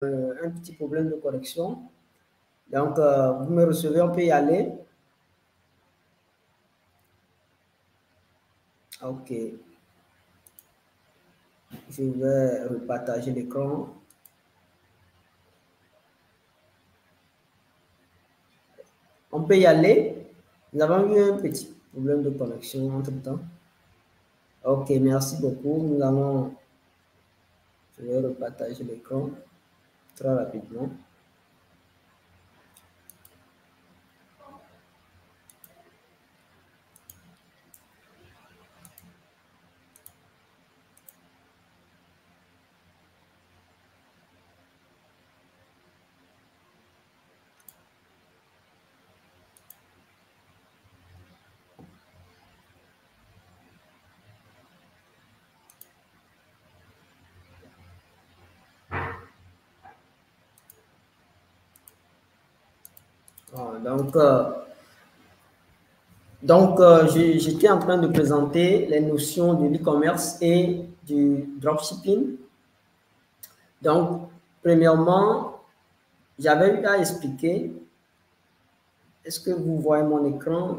un petit problème de connexion. Donc, vous me recevez, on peut y aller. OK. Je vais repartager l'écran. On peut y aller. Nous avons eu un petit problème de connexion entre-temps. OK, merci beaucoup. Je vais repartager l'écran très rapidement. J'étais en train de présenter les notions de l'e-commerce et du dropshipping. Donc, premièrement, j'avais eu à expliquer. Est-ce que vous voyez mon écran?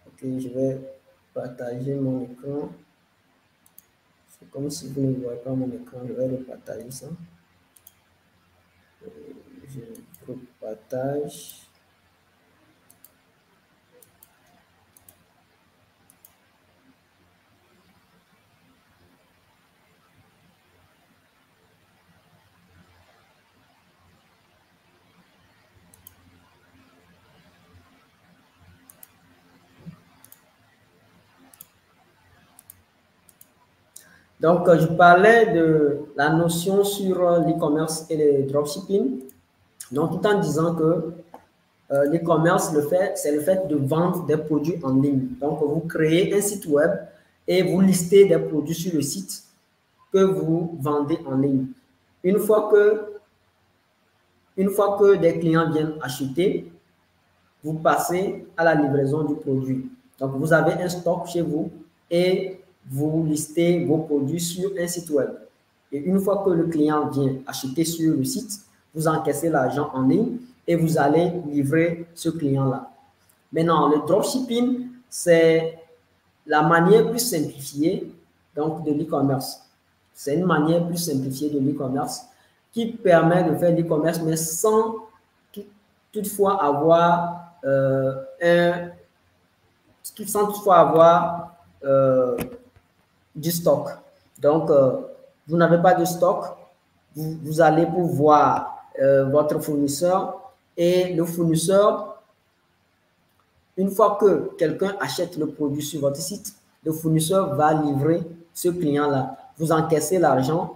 Ok, je vais partager mon écran. C'est comme si vous ne voyez pas mon écran. Je vais repartager ça. Je repartage. Donc, je parlais de la notion sur l'e-commerce et le dropshipping. Donc, tout en disant que l'e-commerce, c'est le fait de vendre des produits en ligne. Donc, vous créez un site web et vous listez des produits sur le site que vous vendez en ligne. Une fois que des clients viennent acheter, vous passez à la livraison du produit. Donc, vous avez un stock chez vous et vous listez vos produits sur un site web. Et une fois que le client vient acheter sur le site, vous encaissez l'argent en ligne et vous allez livrer ce client-là. Maintenant, le dropshipping, c'est la manière plus simplifiée donc, de l'e-commerce. C'est une manière plus simplifiée de l'e-commerce qui permet de faire l'e-commerce, mais sans toutefois avoir du stock. Donc, vous n'avez pas de stock, vous allez pour voir votre fournisseur et le fournisseur, une fois que quelqu'un achète le produit sur votre site, le fournisseur va livrer ce client-là. Vous encaissez l'argent,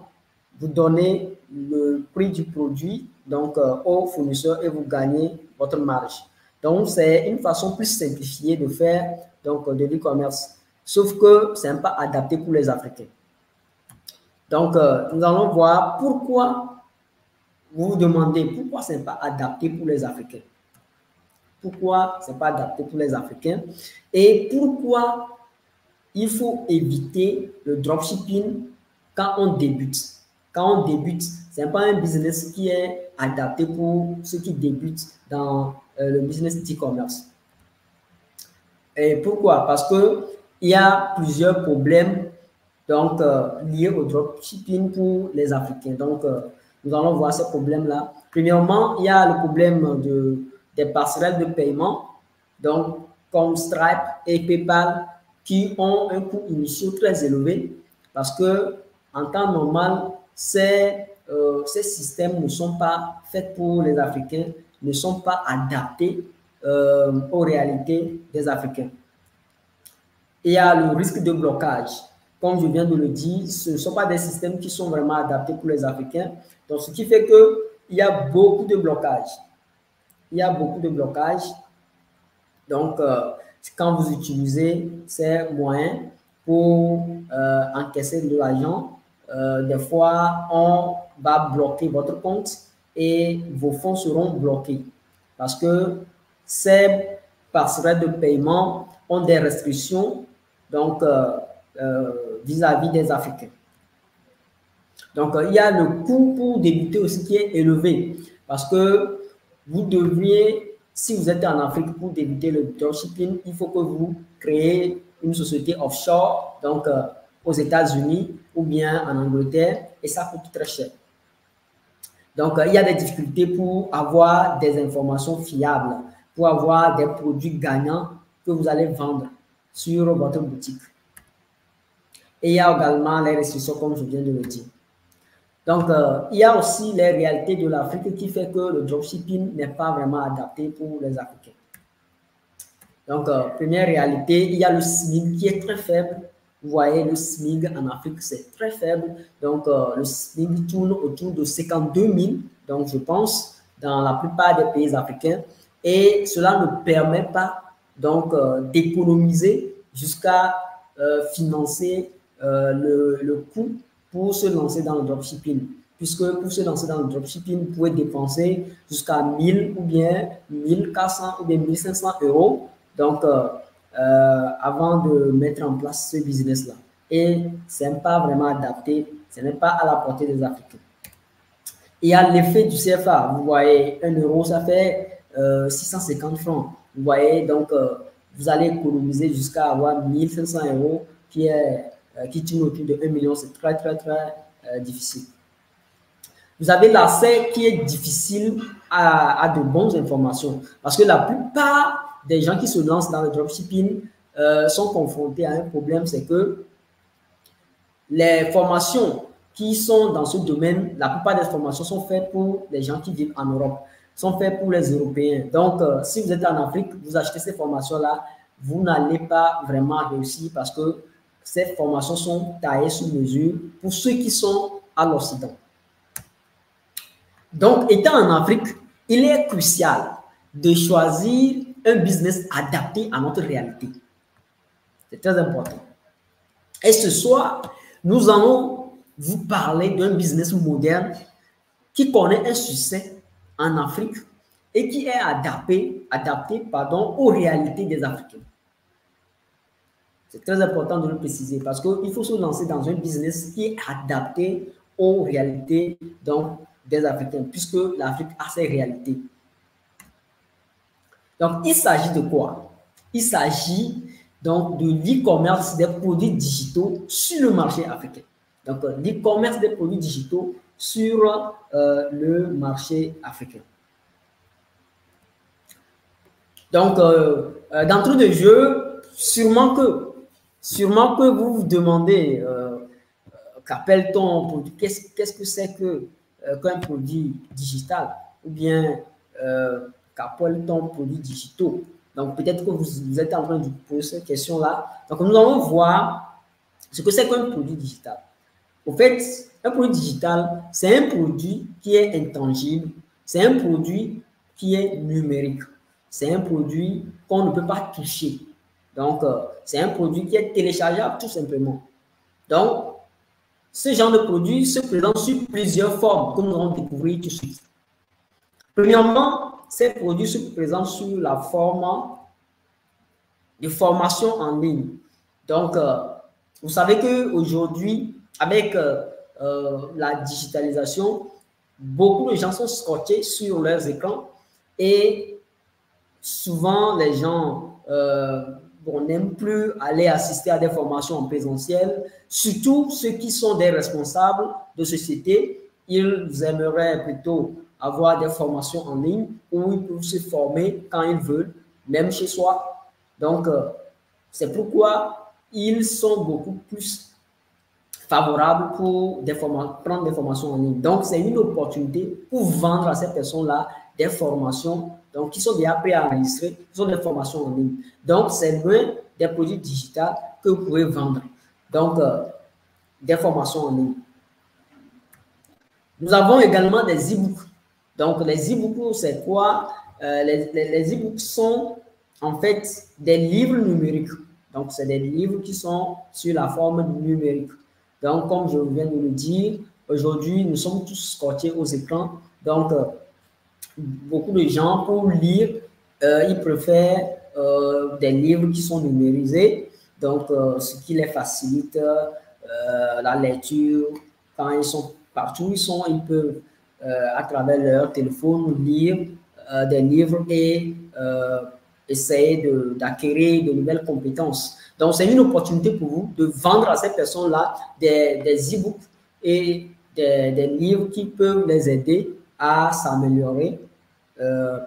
vous donnez le prix du produit donc, au fournisseur et vous gagnez votre marge. Donc, c'est une façon plus simplifiée de faire donc, de l'e-commerce. Sauf que ce n'est pas adapté pour les Africains. Donc, nous allons voir pourquoi vous vous demandez pourquoi ce n'est pas adapté pour les Africains. Pourquoi ce n'est pas adapté pour les Africains et pourquoi il faut éviter le dropshipping quand on débute. Quand on débute, ce n'est pas un business qui est adapté pour ceux qui débutent dans le business d'e-commerce. Et pourquoi? Parce qu'il y a plusieurs problèmes donc, liés au dropshipping pour les Africains. Donc, nous allons voir ces problèmes-là. Premièrement, il y a le problème des passerelles de paiement, donc comme Stripe et PayPal, qui ont un coût initial très élevé parce que en temps normal, ces systèmes ne sont pas faits pour les Africains, ne sont pas adaptés aux réalités des Africains. Il y a le risque de blocage. Comme je viens de le dire, ce ne sont pas des systèmes qui sont vraiment adaptés pour les Africains. Donc, ce qui fait qu'il y a beaucoup de blocages. Il y a beaucoup de blocages. Donc, quand vous utilisez ces moyens pour encaisser de l'argent, des fois, on va bloquer votre compte et vos fonds seront bloqués. Parce que ces passerelles de paiement ont des restrictions donc vis-à-vis des Africains. Donc, il y a le coût pour débuter aussi qui est élevé parce que vous devriez, si vous êtes en Afrique pour débuter le dropshipping, il faut que vous créez une société offshore, donc aux États-Unis ou bien en Angleterre, et ça coûte très cher. Donc, il y a des difficultés pour avoir des informations fiables, pour avoir des produits gagnants que vous allez vendre sur votre boutique. Et il y a également les restrictions, comme je viens de le dire. Donc, il y a aussi les réalités de l'Afrique qui fait que le dropshipping n'est pas vraiment adapté pour les Africains. Donc, première réalité, il y a le SMIC qui est très faible. Vous voyez, le SMIC en Afrique, c'est très faible. Donc, le SMIC tourne autour de 52 000, donc je pense, dans la plupart des pays africains. Et cela ne permet pas, donc, d'économiser jusqu'à financer le coût pour se lancer dans le dropshipping. Puisque pour se lancer dans le dropshipping, vous pouvez dépenser jusqu'à 1000 ou bien 1400 ou bien 1500 euros. Donc, avant de mettre en place ce business-là. Et ce n'est pas vraiment adapté, ce n'est pas à la portée des Africains. Il y a l'effet du CFA. Vous voyez, 1 euro, ça fait 650 francs. Vous voyez, donc, vous allez économiser jusqu'à avoir 1500 euros qui tourne autour de 1 million. C'est très, très, très difficile. Vous avez l'accès qui est difficile à de bonnes informations. Parce que la plupart des gens qui se lancent dans le dropshipping sont confrontés à un problème, c'est que les formations qui sont dans ce domaine, la plupart des formations sont faites pour les gens qui vivent en Europe, sont faites pour les Européens. Donc, si vous êtes en Afrique, vous achetez ces formations-là, vous n'allez pas vraiment réussir parce que ces formations sont taillées sur mesure pour ceux qui sont à l'Occident. Donc, étant en Afrique, il est crucial de choisir un business adapté à notre réalité. C'est très important. Et ce soir, nous allons vous parler d'un business moderne qui connaît un succès en Afrique et qui est adapté aux réalités des Africains. C'est très important de le préciser parce qu'il faut se lancer dans un business qui est adapté aux réalités donc, des Africains, puisque l'Afrique a ses réalités. Donc, il s'agit de quoi? Il s'agit donc de l'e-commerce des produits digitaux sur le marché africain. Donc, l'e-commerce des produits digitaux sur le marché africain. Donc, d'entrée de jeu, sûrement que vous vous demandez qu'appelle-t-on produit, qu'est-ce que c'est qu'un produit digital ou bien qu'appelle-t-on produits digitaux. Donc, peut-être que vous êtes en train de poser cette question-là. Donc, nous allons voir ce que c'est qu'un produit digital. Au fait, un produit digital, c'est un produit qui est intangible, c'est un produit qui est numérique, c'est un produit qu'on ne peut pas toucher. Donc, c'est un produit qui est téléchargeable tout simplement. Donc, ce genre de produit se présente sous plusieurs formes, comme nous allons découvrir tout de suite. Premièrement, ces produits se présentent sous la forme de formation en ligne. Donc, vous savez qu'aujourd'hui, avec la digitalisation, beaucoup de gens sont scotchés sur leurs écrans et souvent, les gens n'aiment plus aller assister à des formations en présentiel, surtout ceux qui sont des responsables de société. Ils aimeraient plutôt avoir des formations en ligne où ils peuvent se former quand ils veulent, même chez soi. Donc, c'est pourquoi ils sont beaucoup plus favorables pour prendre des formations en ligne. Donc, c'est une opportunité pour vendre à ces personnes-là des formations donc qui sont déjà prêts à enregistrer, qui sont des formations en ligne. Donc, c'est l'un des produits digitaux que vous pouvez vendre. Donc, des formations en ligne. Nous avons également des e-books. Donc, les e-books, c'est quoi? Les e-books sont en fait des livres numériques. Donc, c'est des livres qui sont sur la forme numérique. Donc, comme je viens de le dire, aujourd'hui, nous sommes tous scotchés aux écrans. Donc, beaucoup de gens, pour lire, ils préfèrent des livres qui sont numérisés. Donc, ce qui les facilite la lecture quand ils sont partout où ils sont, ils peuvent, à travers leur téléphone, lire des livres et essayer d'acquérir de nouvelles compétences. Donc, c'est une opportunité pour vous de vendre à ces personnes-là des e-books et des livres qui peuvent les aider à s'améliorer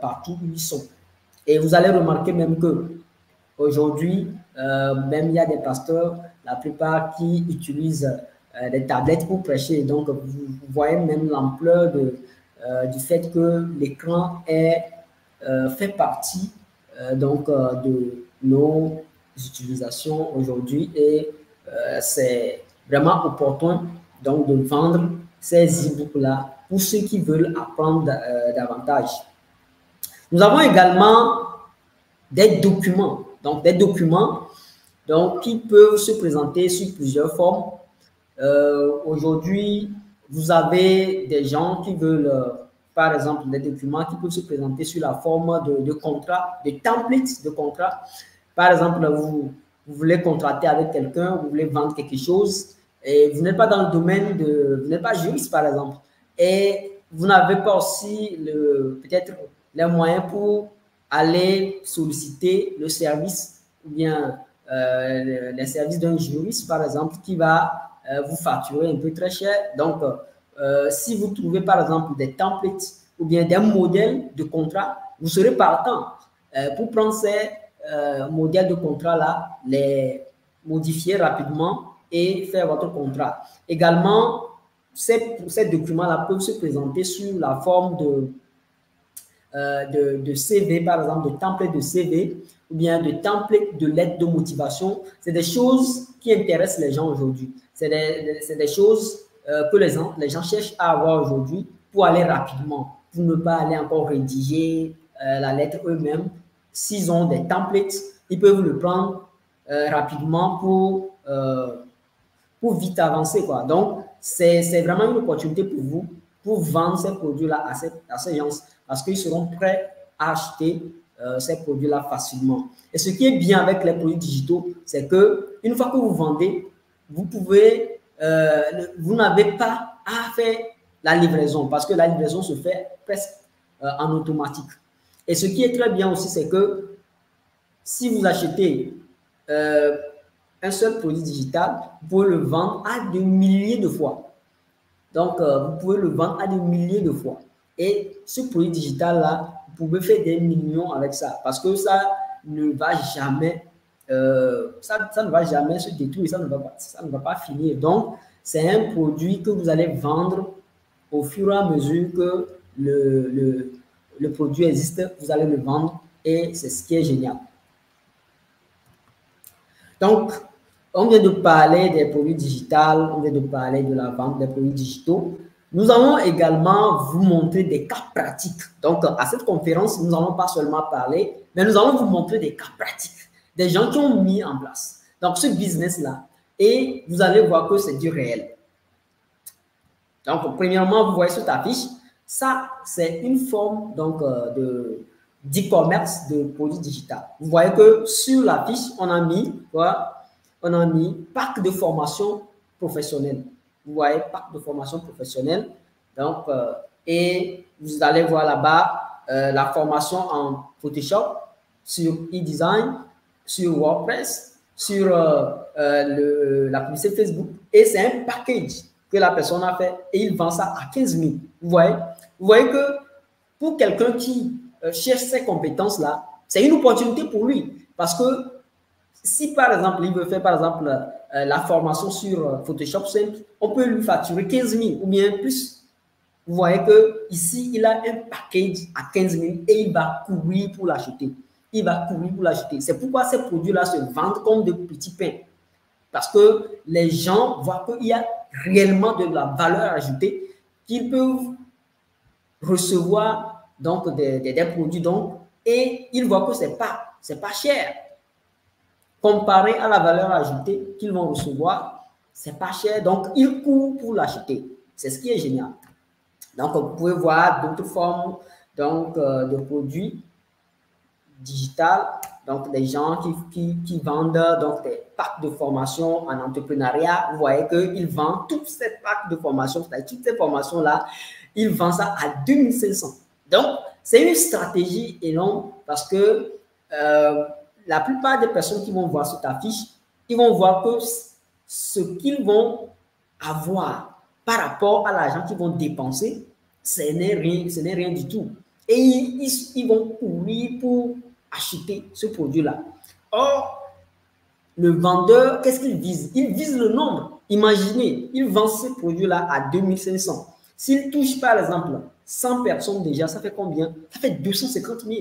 partout où ils sont. Et vous allez remarquer même que aujourd'hui, même il y a des pasteurs, la plupart qui utilisent des tablettes pour prêcher. Donc, vous voyez même l'ampleur du fait que l'écran fait partie de nos utilisations aujourd'hui et c'est vraiment opportun donc de vendre ces e-books-là pour ceux qui veulent apprendre davantage. Nous avons également des documents, qui peuvent se présenter sous plusieurs formes. Aujourd'hui, vous avez des gens qui veulent, par exemple, des documents qui peuvent se présenter sous la forme de contrats, de templates de contrats. Par exemple, vous voulez contracter avec quelqu'un, vous voulez vendre quelque chose, et vous n'êtes pas dans le domaine vous n'êtes pas juriste, par exemple, et vous n'avez pas aussi peut-être les moyens pour aller solliciter le service ou bien les services d'un juriste, par exemple, qui va vous facturer un peu très cher. Donc, si vous trouvez, par exemple, des templates ou bien des modèles de contrat, vous serez partant pour prendre ces modèles de contrat-là, les modifier rapidement et faire votre contrat. Également, ces documents-là peuvent se présenter sous la forme de CV, par exemple, de template de CV ou bien de template de lettre de motivation. C'est des choses qui intéressent les gens aujourd'hui. C'est des choses que les gens cherchent à avoir aujourd'hui pour aller rapidement, pour ne pas aller encore rédiger la lettre eux-mêmes. S'ils ont des templates, ils peuvent le prendre rapidement pour vite avancer, quoi. Donc, c'est vraiment une opportunité pour vous pour vendre ces produits-là à ces gens parce qu'ils seront prêts à acheter ces produits-là facilement. Et ce qui est bien avec les produits digitaux, c'est que une fois que vous vendez, vous n'avez pas à faire la livraison parce que la livraison se fait presque en automatique. Et ce qui est très bien aussi, c'est que si vous achetez un seul produit digital, vous pouvez le vendre à des milliers de fois. Donc, vous pouvez le vendre à des milliers de fois. Et ce produit digital-là, vous pouvez faire des millions avec ça parce que ça ne va jamais, ça ne va jamais se détruire, ça ne va pas finir. Donc, c'est un produit que vous allez vendre au fur et à mesure que le produit existe, vous allez le vendre et c'est ce qui est génial. Donc, on vient de parler des produits digitaux, on vient de parler de la vente des produits digitaux. Nous allons également vous montrer des cas pratiques. Donc, à cette conférence, nous n'allons pas seulement parler, mais nous allons vous montrer des cas pratiques, des gens qui ont mis en place donc ce business-là. Et vous allez voir que c'est du réel. Donc, premièrement, vous voyez cette affiche. Ça, c'est une forme donc d'e-commerce de produits digitaux. Vous voyez que sur l'affiche, on a mis quoi? On a mis pack de formation professionnelle. Vous voyez, pack de formation professionnelle. Donc, et vous allez voir là-bas la formation en Photoshop, sur e-design, sur WordPress, sur la publicité Facebook. Et c'est un package que la personne a fait et il vend ça à 15 000. Vous voyez que pour quelqu'un qui cherche ces compétences-là, c'est une opportunité pour lui. Parce que si, par exemple, il veut faire, par exemple, la formation sur Photoshop simple, on peut lui facturer 15 000 ou bien plus. Vous voyez qu'ici, il a un package à 15 000 et il va courir pour l'acheter. Il va courir pour l'acheter. C'est pourquoi ces produits-là se vendent comme de petits pains. Parce que les gens voient qu'il y a réellement de la valeur ajoutée, qu'ils peuvent recevoir donc, des produits donc, et ils voient que ce n'est pas cher. Comparé à la valeur ajoutée qu'ils vont recevoir, c'est pas cher, donc ils courent pour l'acheter. C'est ce qui est génial. Donc, vous pouvez voir d'autres formes donc, de produits digitales donc des gens qui vendent donc des packs de formation en entrepreneuriat. Vous voyez qu'ils vendent tous ces packs de formation, toutes ces formations-là, ils vendent ça à 2500. Donc, c'est une stratégie énorme parce que la plupart des personnes qui vont voir cette affiche, ils vont voir que ce qu'ils vont avoir par rapport à l'argent qu'ils vont dépenser, ce n'est rien du tout. Et ils vont courir pour acheter ce produit-là. Or, le vendeur, qu'est-ce qu'il vise? Il vise le nombre. Imaginez, il vend ce produit-là à 2500. S'il touche, par exemple, 100 personnes déjà, ça fait combien? Ça fait 250 000.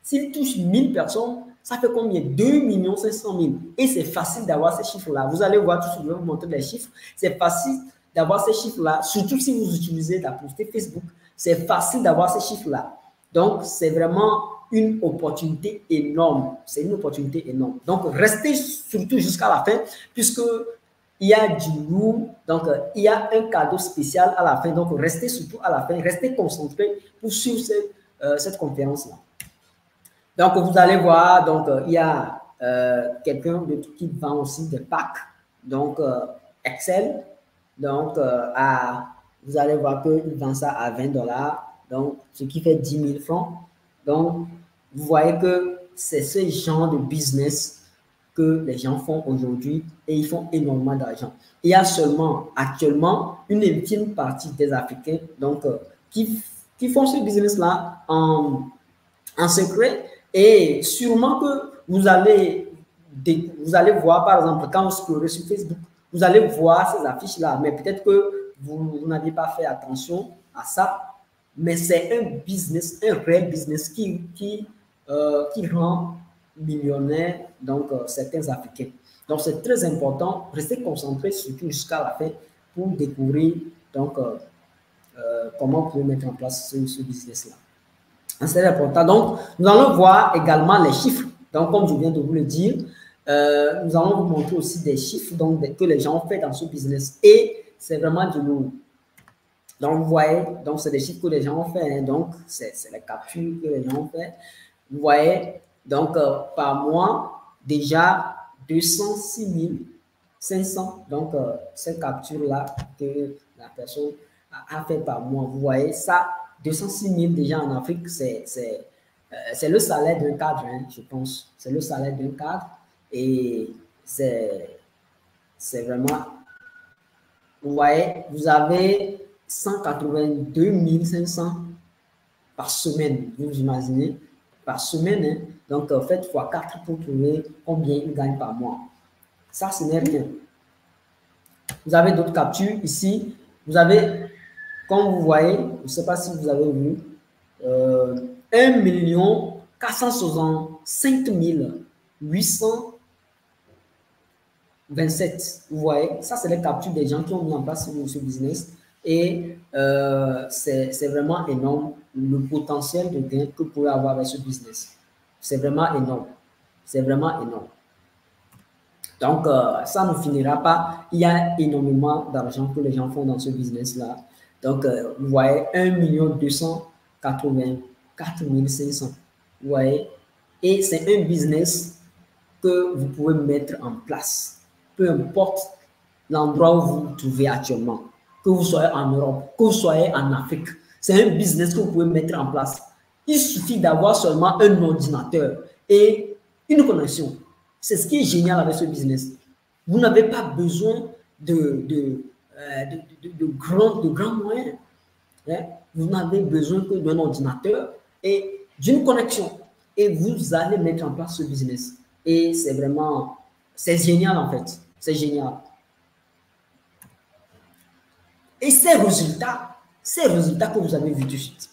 S'il touche 1000 personnes, ça fait combien? 2 500 000. Et c'est facile d'avoir ces chiffres-là. Vous allez voir, tout de suite, je vais vous montrer les chiffres. C'est facile d'avoir ces chiffres-là, surtout si vous utilisez la publicité Facebook. C'est facile d'avoir ces chiffres-là. Donc, c'est vraiment une opportunité énorme. C'est une opportunité énorme. Donc, restez surtout jusqu'à la fin, puisque il y a du lourd. Donc, il y a un cadeau spécial à la fin. Donc, restez surtout à la fin. Restez concentrés pour suivre cette conférence-là. Donc, vous allez voir, donc, il y a quelqu'un qui vend aussi des packs. Donc, Excel. Donc, vous allez voir qu'il vend ça à 20 $. Donc, ce qui fait 10 000 francs. Donc, vous voyez que c'est ce genre de business que les gens font aujourd'hui et ils font énormément d'argent. Il y a seulement actuellement une infime partie des Africains donc, qui font ce business-là en secret et sûrement que vous allez voir, par exemple, quand vous scrollez sur Facebook, vous allez voir ces affiches-là, mais peut-être que vous n'avez pas fait attention à ça. Mais c'est un business, un réel business qui rend millionnaire donc certains Africains. Donc c'est très important, restez concentrés surtout jusqu'à la fin pour découvrir donc comment vous pouvez mettre en place ce business-là. C'est important. Donc nous allons voir également les chiffres. Donc comme je viens de vous le dire, nous allons vous montrer aussi des chiffres donc, que les gens ont fait dans ce business et c'est vraiment du lourd. Donc, vous voyez, donc c'est des chiffres que les gens ont fait. Hein, donc, c'est les captures que les gens ont fait. Vous voyez, donc, par mois, déjà 206 500. Donc, cette capture-là que la personne a fait par mois. Vous voyez, ça, 206 000 déjà en Afrique, c'est le salaire d'un cadre, hein, je pense. C'est le salaire d'un cadre. Et c'est vraiment... Vous voyez, vous avez 182 500 par semaine, vous imaginez, par semaine. Hein? Donc, faites x4 pour trouver combien il gagne par mois. Ça, ce n'est rien. Vous avez d'autres captures ici. Vous avez, comme vous voyez, je ne sais pas si vous avez vu, 1 465 827. Vous voyez, ça, c'est les captures des gens qui ont mis en place ce business. Et c'est vraiment énorme le potentiel de gain que vous pouvez avoir avec ce business. C'est vraiment énorme. C'est vraiment énorme. Donc, ça ne finira pas. Il y a énormément d'argent que les gens font dans ce business-là. Donc, vous voyez, 1 284 500. Vous voyez? Et c'est un business que vous pouvez mettre en place. Peu importe l'endroit où vous vous trouvez actuellement. Que vous soyez en Europe, que vous soyez en Afrique. C'est un business que vous pouvez mettre en place. Il suffit d'avoir seulement un ordinateur et une connexion. C'est ce qui est génial avec ce business. Vous n'avez pas besoin de grands moyens. Hein? Vous n'avez besoin que d'un ordinateur et d'une connexion. Et vous allez mettre en place ce business. Et c'est vraiment, c'est génial en fait. C'est génial. Et ces résultats que vous avez vus tout de suite,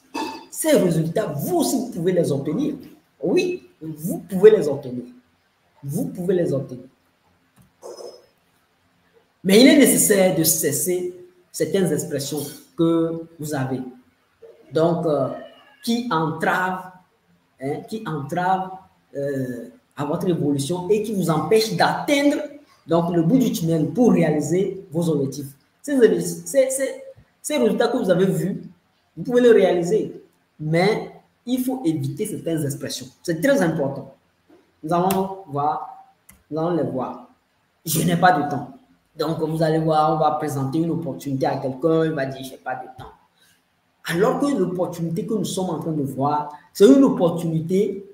ces résultats, vous aussi, vous pouvez les obtenir. Oui, vous pouvez les obtenir. Vous pouvez les obtenir. Mais il est nécessaire de cesser certaines expressions que vous avez. Donc, qui entravent à votre évolution et qui vous empêchent d'atteindre donc le bout du tunnel pour réaliser vos objectifs. Ces résultats que vous avez vus, vous pouvez les réaliser, mais il faut éviter certaines expressions. C'est très important. nous allons voir, nous allons les voir. Je n'ai pas de temps. Donc, vous allez voir, on va présenter une opportunité à quelqu'un, il va dire, je n'ai pas de temps. Alors que l'opportunité que nous sommes en train de voir, c'est une opportunité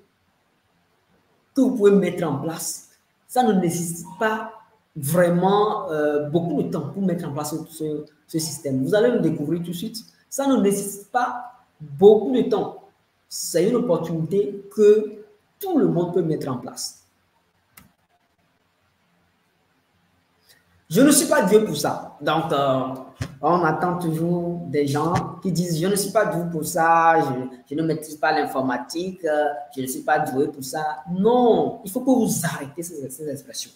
que vous pouvez mettre en place. Ça ne nécessite pas vraiment beaucoup de temps pour mettre en place ce système. Vous allez le découvrir tout de suite. Ça ne nécessite pas beaucoup de temps. C'est une opportunité que tout le monde peut mettre en place. Je ne suis pas Dieu pour ça. Donc, on attend toujours des gens qui disent « Je ne suis pas doué pour ça, je ne maîtrise pas l'informatique, je ne suis pas doué pour ça. » Non, il faut que vous arrêtez ces expressions.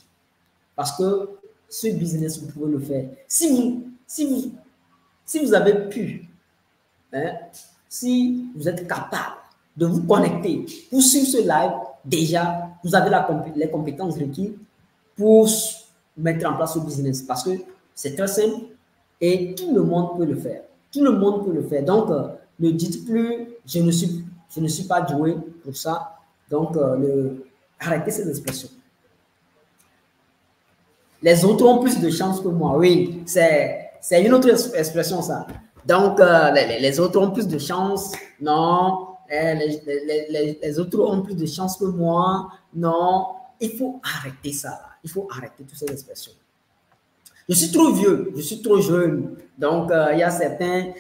Parce que ce business, vous pouvez le faire. Si vous avez pu, hein, si vous êtes capable de vous connecter pour suivre ce live, déjà, vous avez les compétences requises pour mettre en place ce business parce que c'est très simple et tout le monde peut le faire. Tout le monde peut le faire. Donc, ne dites plus je ne suis pas doué pour ça. Donc, arrêtez ces expressions. Les autres ont plus de chance que moi. Oui, c'est une autre expression, ça. Donc, les autres ont plus de chance. Non. Les autres ont plus de chance que moi. Non. Il faut arrêter ça. Il faut arrêter toutes ces expressions. Je suis trop vieux, je suis trop jeune. Donc, il y a certains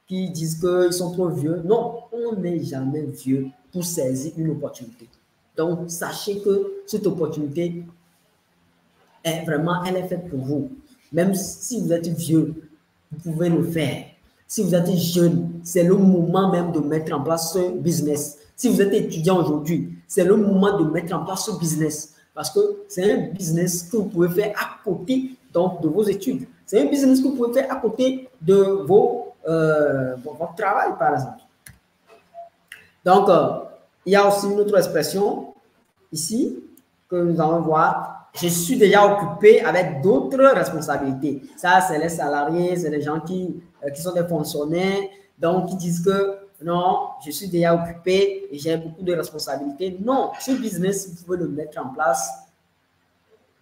qui disent qu'ils sont trop vieux. Non, on n'est jamais vieux pour saisir une opportunité. Donc, sachez que cette opportunité, elle est faite pour vous. Même si vous êtes vieux, vous pouvez le faire. Si vous êtes jeune, c'est le moment même de mettre en place ce business. Si vous êtes étudiant aujourd'hui, c'est le moment de mettre en place ce business. Parce que c'est un business que vous pouvez faire à côté donc, de vos études. C'est un business que vous pouvez faire à côté de votre travail, par exemple. Donc, il y a aussi une autre expression ici que nous allons voir. Je suis déjà occupé avec d'autres responsabilités. Ça, c'est les salariés, c'est les gens qui sont des fonctionnaires, donc qui disent que non, je suis déjà occupé et j'ai beaucoup de responsabilités. Non, ce business, vous pouvez le mettre en place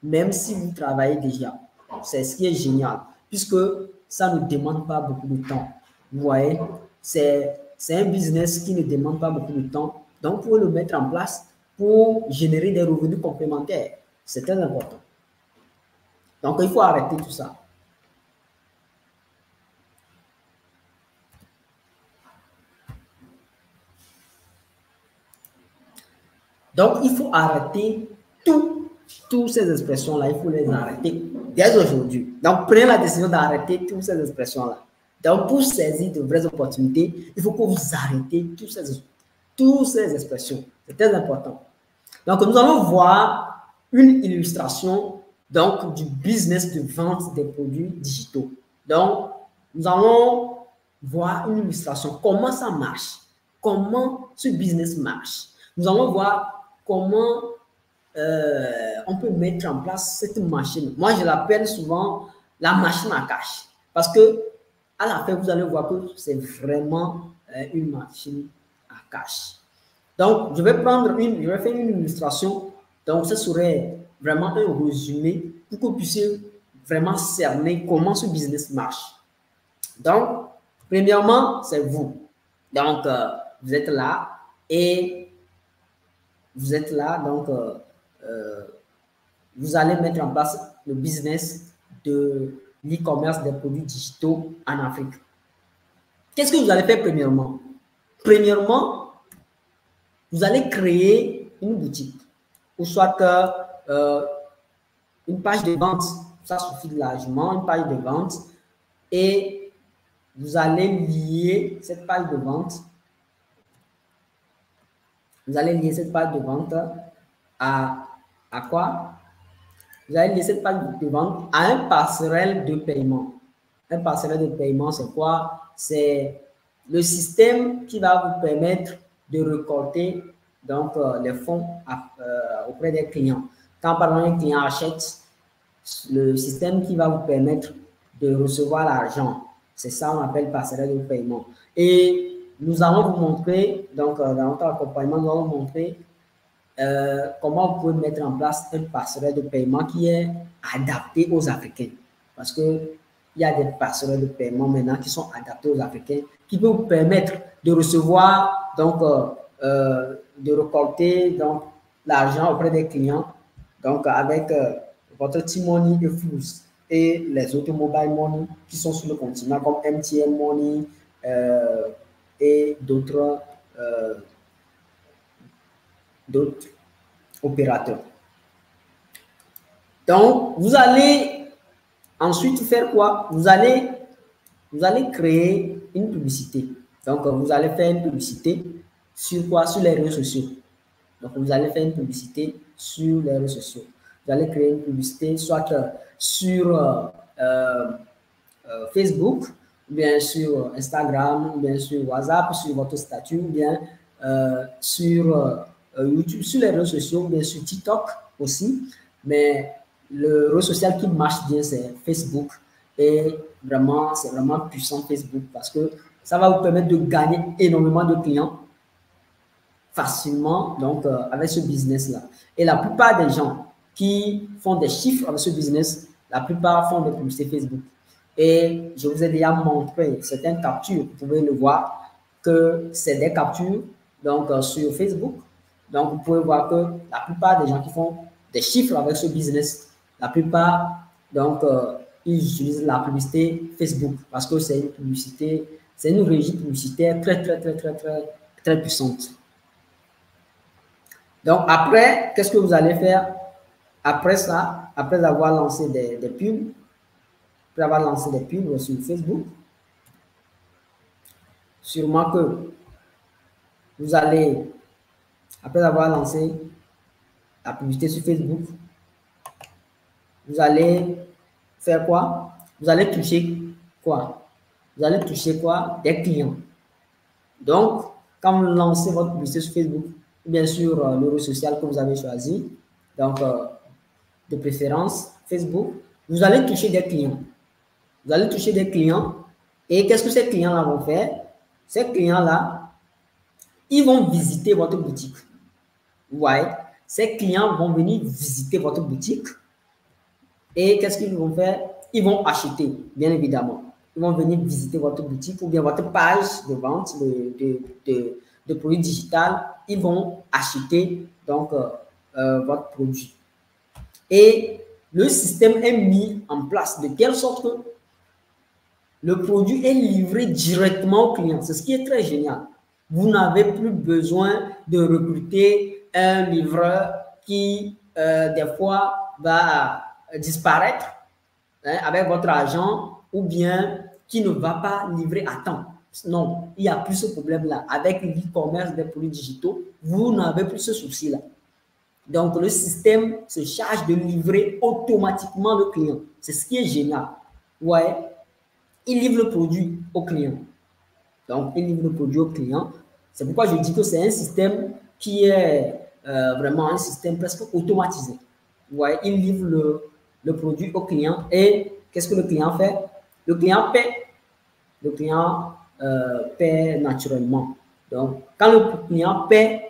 même si vous travaillez déjà. C'est ce qui est génial, puisque ça ne demande pas beaucoup de temps. Vous voyez, c'est un business qui ne demande pas beaucoup de temps. Donc, vous pouvez le mettre en place pour générer des revenus complémentaires. C'est très important. Donc, il faut arrêter tout ça. Donc, il faut arrêter toutes ces expressions-là. Il faut les arrêter dès aujourd'hui. Donc, prenez la décision d'arrêter toutes ces expressions-là. Donc, pour saisir de vraies opportunités, il faut que vous arrêtez toutes ces expressions. C'est très important. Donc, nous allons voir une illustration donc, du business de vente des produits digitaux. Donc, nous allons voir une illustration, comment ça marche, comment ce business marche. Nous allons voir comment on peut mettre en place cette machine. Moi, je l'appelle souvent la machine à cash. Parce que à la fin, vous allez voir que c'est vraiment une machine à cash. Donc, je vais faire une illustration. Donc, ce serait vraiment un résumé pour que vous puissiez vraiment cerner comment ce business marche. Donc, premièrement, c'est vous. Donc, vous êtes là et vous êtes là. Donc, vous allez mettre en place le business de l'e-commerce des produits digitaux en Afrique. Qu'est-ce que vous allez faire premièrement? Premièrement, vous allez créer une boutique ou soit une page de vente. Ça suffit largement, une page de vente. Et vous allez lier cette page de vente. Vous allez lier cette page de vente à quoi? Vous allez lier cette page de vente à un passerelle de paiement. Un passerelle de paiement, c'est quoi? C'est le système qui va vous permettre de récolter donc, les fonds auprès des clients. Quand par exemple un client achète, le système qui va vous permettre de recevoir l'argent, c'est ça on appelle passerelle de paiement. Et nous allons vous montrer, donc dans notre accompagnement, nous allons vous montrer comment vous pouvez mettre en place une passerelle de paiement qui est adaptée aux Africains. Parce qu'il y a des passerelles de paiement maintenant qui sont adaptées aux Africains, qui peuvent vous permettre de recevoir, donc, de récolter donc l'argent auprès des clients, donc avec votre T-Money et Flux et les autres mobile money qui sont sur le continent comme MTN Money et d'autres opérateurs. Donc, vous allez ensuite faire quoi? Vous allez créer une publicité. Donc, vous allez faire une publicité sur quoi? Sur les réseaux sociaux. Donc, vous allez faire une publicité sur les réseaux sociaux. Vous allez créer une publicité soit sur Facebook, ou bien sur Instagram, ou bien sur WhatsApp, sur votre statut, ou bien sur YouTube, sur les réseaux sociaux, ou bien sur TikTok aussi. Mais le réseau social qui marche bien, c'est Facebook. Et vraiment, c'est vraiment puissant Facebook parce que ça va vous permettre de gagner énormément de clients facilement donc avec ce business-là. Et la plupart des gens qui font des chiffres avec ce business, la plupart font des publicités Facebook. Et je vous ai déjà montré certaines captures, vous pouvez le voir, que c'est des captures donc sur Facebook. Donc, vous pouvez voir que la plupart des gens qui font des chiffres avec ce business, la plupart, donc, ils utilisent la publicité Facebook parce que c'est une publicité, c'est une régie publicitaire très puissante. Donc, après, qu'est-ce que vous allez faire après ça, après avoir lancé des pubs, après avoir lancé des pubs sur Facebook? Sûrement que vous allez, après avoir lancé la publicité sur Facebook, vous allez faire quoi? Vous allez toucher quoi? Vous allez toucher quoi? Des clients. Donc, quand vous lancez votre publicité sur Facebook, bien sûr, le réseau social que vous avez choisi, donc de préférence Facebook, vous allez toucher des clients. Vous allez toucher des clients et qu'est-ce que ces clients-là vont faire? Ces clients-là, ils vont visiter votre boutique. Vous voyez? Ces clients vont venir visiter votre boutique et qu'est-ce qu'ils vont faire? Ils vont acheter, bien évidemment. Ils vont venir visiter votre boutique ou bien votre page de vente de produits digitaux. Ils vont acheter donc votre produit. Et le système est mis en place de quelle sorte que le produit est livré directement au client. C'est ce qui est très génial. Vous n'avez plus besoin de recruter un livreur qui, des fois, va disparaître avec votre argent ou bien qui ne va pas livrer à temps. Non, il n'y a plus ce problème-là. Avec l'e-commerce des produits digitaux, vous n'avez plus ce souci-là. Donc, le système se charge de livrer automatiquement le client. C'est ce qui est génial. Ouais, il livre le produit au client. Donc, il livre le produit au client. C'est pourquoi je dis que c'est un système qui est vraiment un système presque automatisé. Ouais, il livre le produit au client et qu'est-ce que le client fait? Le client paie. Le client paie naturellement. Donc, quand le client paie,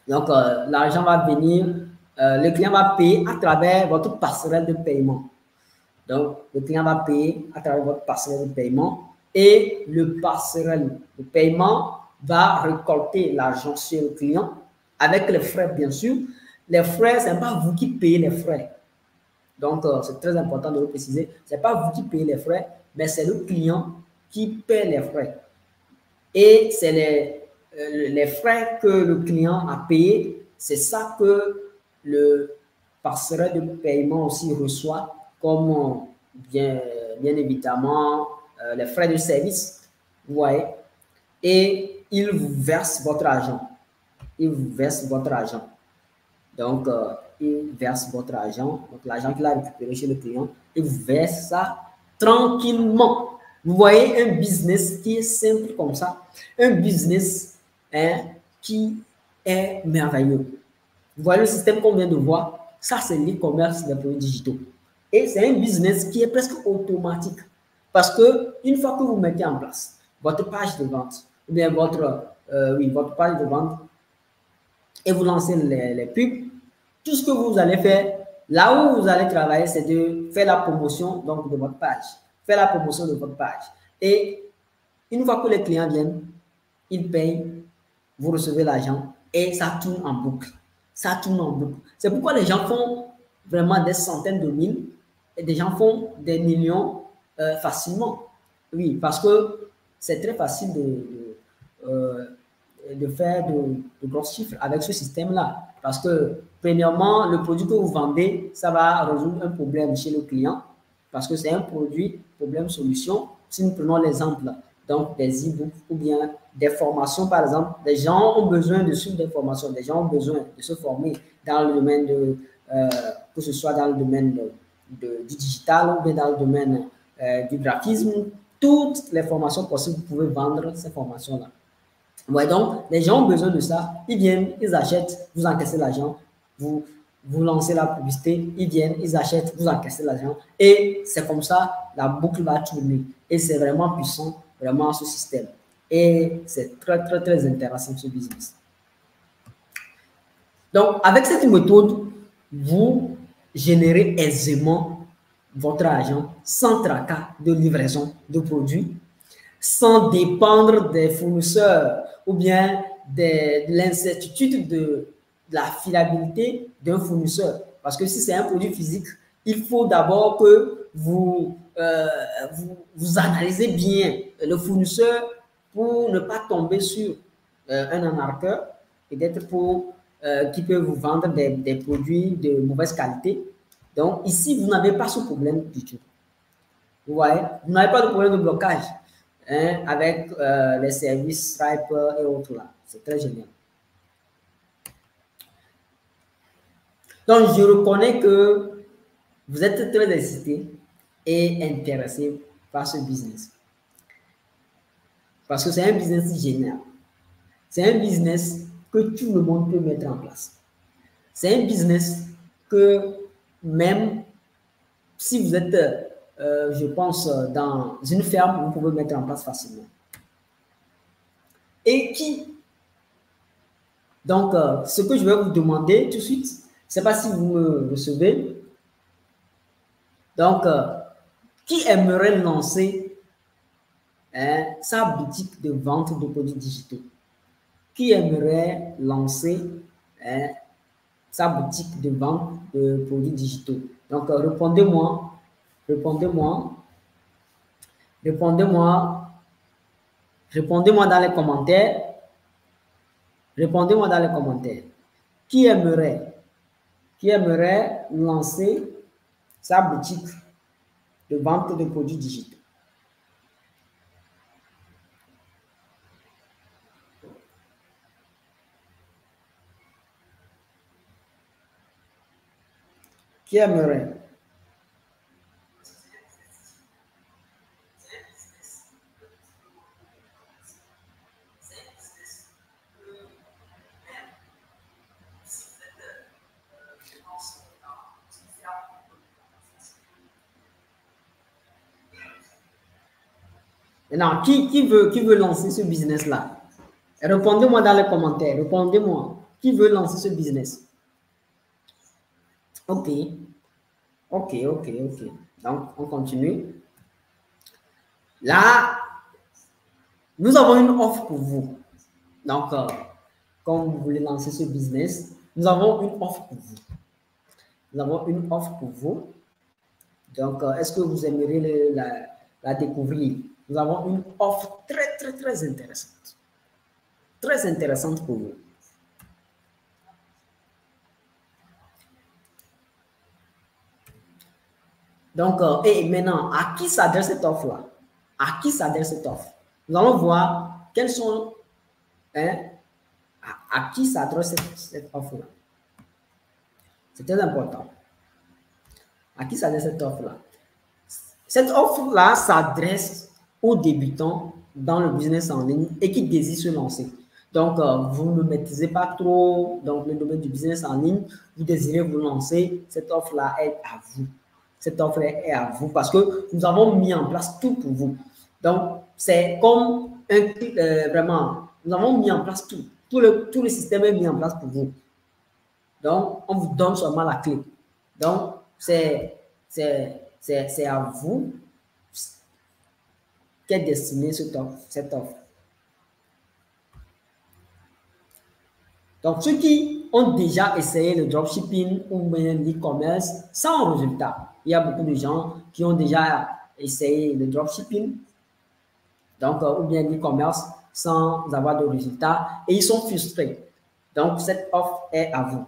donc l'argent va venir, le client va payer à travers votre passerelle de paiement. Donc, le client va payer à travers votre passerelle de paiement et le passerelle de paiement va récolter l'argent chez le client avec les frais, bien sûr. Les frais, ce n'est pas vous qui payez les frais. Donc, c'est très important de le préciser. Ce n'est pas vous qui payez les frais, mais c'est le client qui paie les frais. Et c'est les frais que le client a payés, c'est ça que le passerelle de paiement aussi reçoit comme bien évidemment les frais de service, vous voyez, et il vous verse votre argent. Il vous verse votre argent. Donc, il verse votre argent, donc l'argent qu'il a récupéré chez le client, il vous verse ça tranquillement. Vous voyez un business qui est simple comme ça, un business qui est merveilleux. Vous voyez le système qu'on vient de voir, ça c'est l'e-commerce des produits digitaux. Et c'est un business qui est presque automatique. Parce que une fois que vous mettez en place votre page de vente, ou bien votre page de vente, et vous lancez les pubs, tout ce que vous allez faire, là où vous allez travailler, c'est de faire la promotion donc, de votre page. Faire la promotion de votre page. Et une fois que les clients viennent, ils payent, vous recevez l'argent et ça tourne en boucle. Ça tourne en boucle. C'est pourquoi les gens font vraiment des centaines de mille et des gens font des millions facilement. Oui, parce que c'est très facile de faire de gros chiffres avec ce système-là. Parce que, premièrement, le produit que vous vendez, ça va résoudre un problème chez le client. Parce que c'est un produit, problème-solution. Si nous prenons l'exemple donc des e-books ou bien des formations, par exemple, les gens ont besoin de suivre des formations, les gens ont besoin de se former dans le domaine que ce soit dans le domaine du digital ou bien dans le domaine du graphisme, toutes les formations possibles, vous pouvez vendre ces formations-là. Ouais, donc, les gens ont besoin de ça, ils viennent, ils achètent, vous encaissez l'argent, vous lancez la publicité, ils viennent, ils achètent, vous encaissez l'argent, et c'est comme ça, la boucle va tourner. Et c'est vraiment puissant, vraiment, ce système. Et c'est très, très, très intéressant, ce business. Donc, avec cette méthode, vous générez aisément votre argent sans tracas de livraison de produits, sans dépendre des fournisseurs ou bien de l'incertitude de la fiabilité d'un fournisseur. Parce que si c'est un produit physique, il faut d'abord que vous analysez bien le fournisseur pour ne pas tomber sur un arnaqueur, peut-être qui peut vous vendre des produits de mauvaise qualité. Donc ici, vous n'avez pas ce problème du tout. Vous voyez, vous n'avez pas de problème de blocage avec les services Stripe et autres là. C'est très génial. Donc, je reconnais que vous êtes très excité et intéressé par ce business. Parce que c'est un business génial. C'est un business que tout le monde peut mettre en place. C'est un business que même si vous êtes, je pense, dans une ferme, vous pouvez mettre en place facilement. Et qui? Donc, ce que je vais vous demander tout de suite, je ne sais pas si vous me recevez. Donc, qui aimerait lancer sa boutique de vente de produits digitaux? Qui aimerait lancer sa boutique de vente de produits digitaux? Donc, répondez-moi, répondez-moi dans les commentaires. Répondez-moi dans les commentaires. Qui aimerait lancer sa boutique de vente de produits digitaux? Qui aimerait? Maintenant, qui veut lancer ce business-là? Répondez-moi dans les commentaires. Répondez-moi. Qui veut lancer ce business? Ok. Ok. Donc, on continue. Là, nous avons une offre pour vous. Donc, comme vous voulez lancer ce business, nous avons une offre pour vous. Nous avons une offre pour vous. Donc, est-ce que vous aimeriez la découvrir? Nous avons une offre très, très, très intéressante. Très intéressante pour vous. Donc, et maintenant, à qui s'adresse cette offre-là? À qui s'adresse cette offre? Nous allons voir quels sont, à qui s'adresse cette offre-là. C'est très important. À qui s'adresse cette offre-là? Cette offre-là s'adresse aux débutants dans le business en ligne et qui désirent se lancer. Donc, vous ne maîtrisez pas trop donc, le domaine du business en ligne, vous désirez vous lancer, cette offre-là est à vous. Cette offre est à vous parce que nous avons mis en place tout pour vous. Donc, c'est comme vraiment, nous avons mis en place tout. Tout le système est mis en place pour vous. Donc, on vous donne seulement la clé. Donc, c'est à vous qu'est destinée cette offre. Donc, ceux qui ont déjà essayé le dropshipping ou bien l'e-commerce sans résultat, il y a beaucoup de gens qui ont déjà essayé le dropshipping, donc, ou bien l'e-commerce sans avoir de résultat et ils sont frustrés. Donc, cette offre est à vous.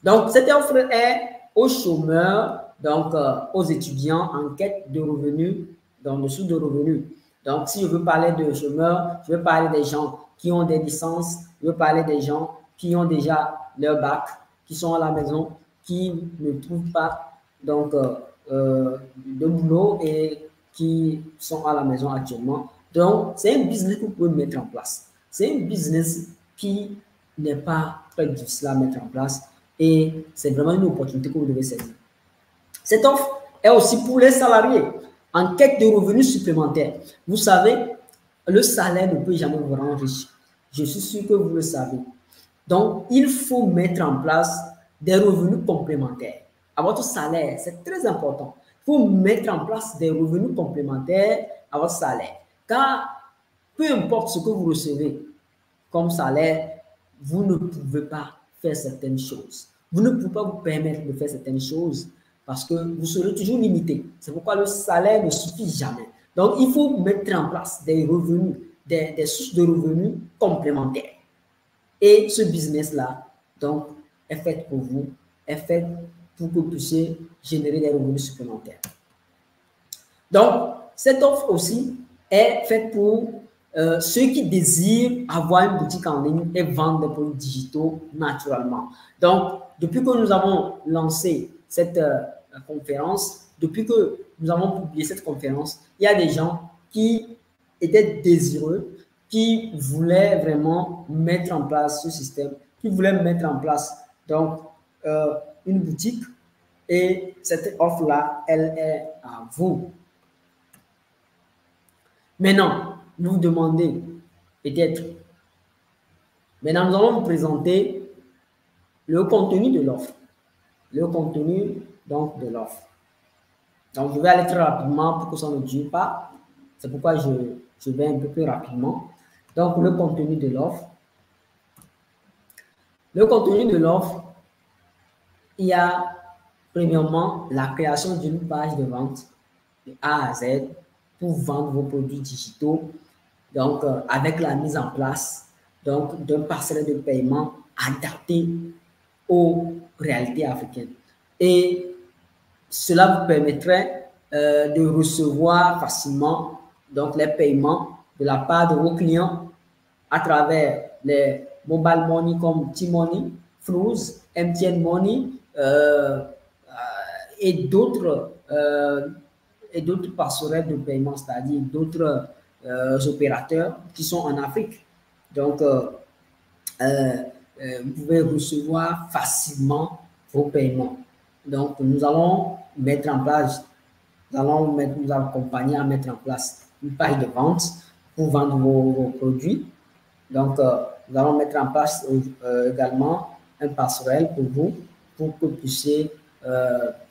Donc, cette offre est aux chômeurs, donc aux étudiants en quête de revenus, donc de sources de revenus. Donc, si je veux parler de chômeurs, je veux parler des gens qui ont des licences, je veux parler des gens qui ont déjà leur bac, qui sont à la maison, qui ne trouvent pas donc de boulot et qui sont à la maison actuellement. Donc, c'est un business que vous pouvez mettre en place. C'est un business qui n'est pas très difficile à mettre en place et c'est vraiment une opportunité que vous devez saisir. Cette offre est aussi pour les salariés en quête de revenus supplémentaires. Vous savez, le salaire ne peut jamais vous rendre riche. Je suis sûr que vous le savez. Donc, il faut mettre en place des revenus complémentaires à votre salaire. C'est très important. Il faut mettre en place des revenus complémentaires à votre salaire. Car peu importe ce que vous recevez comme salaire, vous ne pouvez pas faire certaines choses. Vous ne pouvez pas vous permettre de faire certaines choses parce que vous serez toujours limité. C'est pourquoi le salaire ne suffit jamais. Donc, il faut mettre en place des revenus, des sources de revenus complémentaires. Et ce business-là, donc, est fait pour vous, est fait pour que vous puissiez générer des revenus supplémentaires. Donc, cette offre aussi est faite pour ceux qui désirent avoir une boutique en ligne et vendre des produits digitaux naturellement. Donc, depuis que nous avons lancé cette conférence, depuis que nous avons publié cette conférence, il y a des gens qui étaient désireux, qui voulaient vraiment mettre en place ce système, qui voulaient mettre en place donc une boutique et cette offre-là, elle est à vous. Maintenant, vous vous demandez peut-être, maintenant nous allons vous présenter le contenu de l'offre. Le contenu donc de l'offre. Donc je vais aller très rapidement pour que ça ne dure pas. C'est pourquoi je vais un peu plus rapidement. Donc le contenu de l'offre. Le contenu de l'offre, il y a premièrement la création d'une page de vente de A à Z pour vendre vos produits digitaux. Donc, avec la mise en place d'un parcellaire de paiement adapté aux réalités africaines. Et cela vous permettrait de recevoir facilement donc, les paiements de la part de vos clients à travers les mobile money comme T-Money, Fruze, MTN Money et d'autres passerelles de paiement, c'est-à-dire d'autres opérateurs qui sont en Afrique. Donc, vous pouvez recevoir facilement vos paiements. Donc, nous allons mettre en place, nous accompagner à mettre en place une page de vente pour vendre vos produits. Donc, nous allons mettre en place également un passerelle pour vous, pour que vous puissiez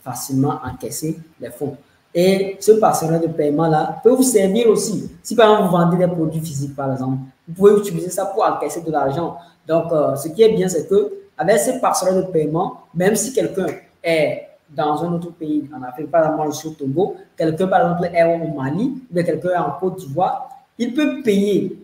facilement encaisser les fonds. Et ce passerelle de paiement-là peut vous servir aussi. Si par exemple, vous vendez des produits physiques, par exemple, vous pouvez utiliser ça pour encaisser de l'argent. Donc, ce qui est bien, c'est que avec ce passerelle de paiement, même si quelqu'un est dans un autre pays en Afrique, par exemple, moi je suis au Togo, quelqu'un par exemple est au Mali, ou quelqu'un est en Côte d'Ivoire, il peut payer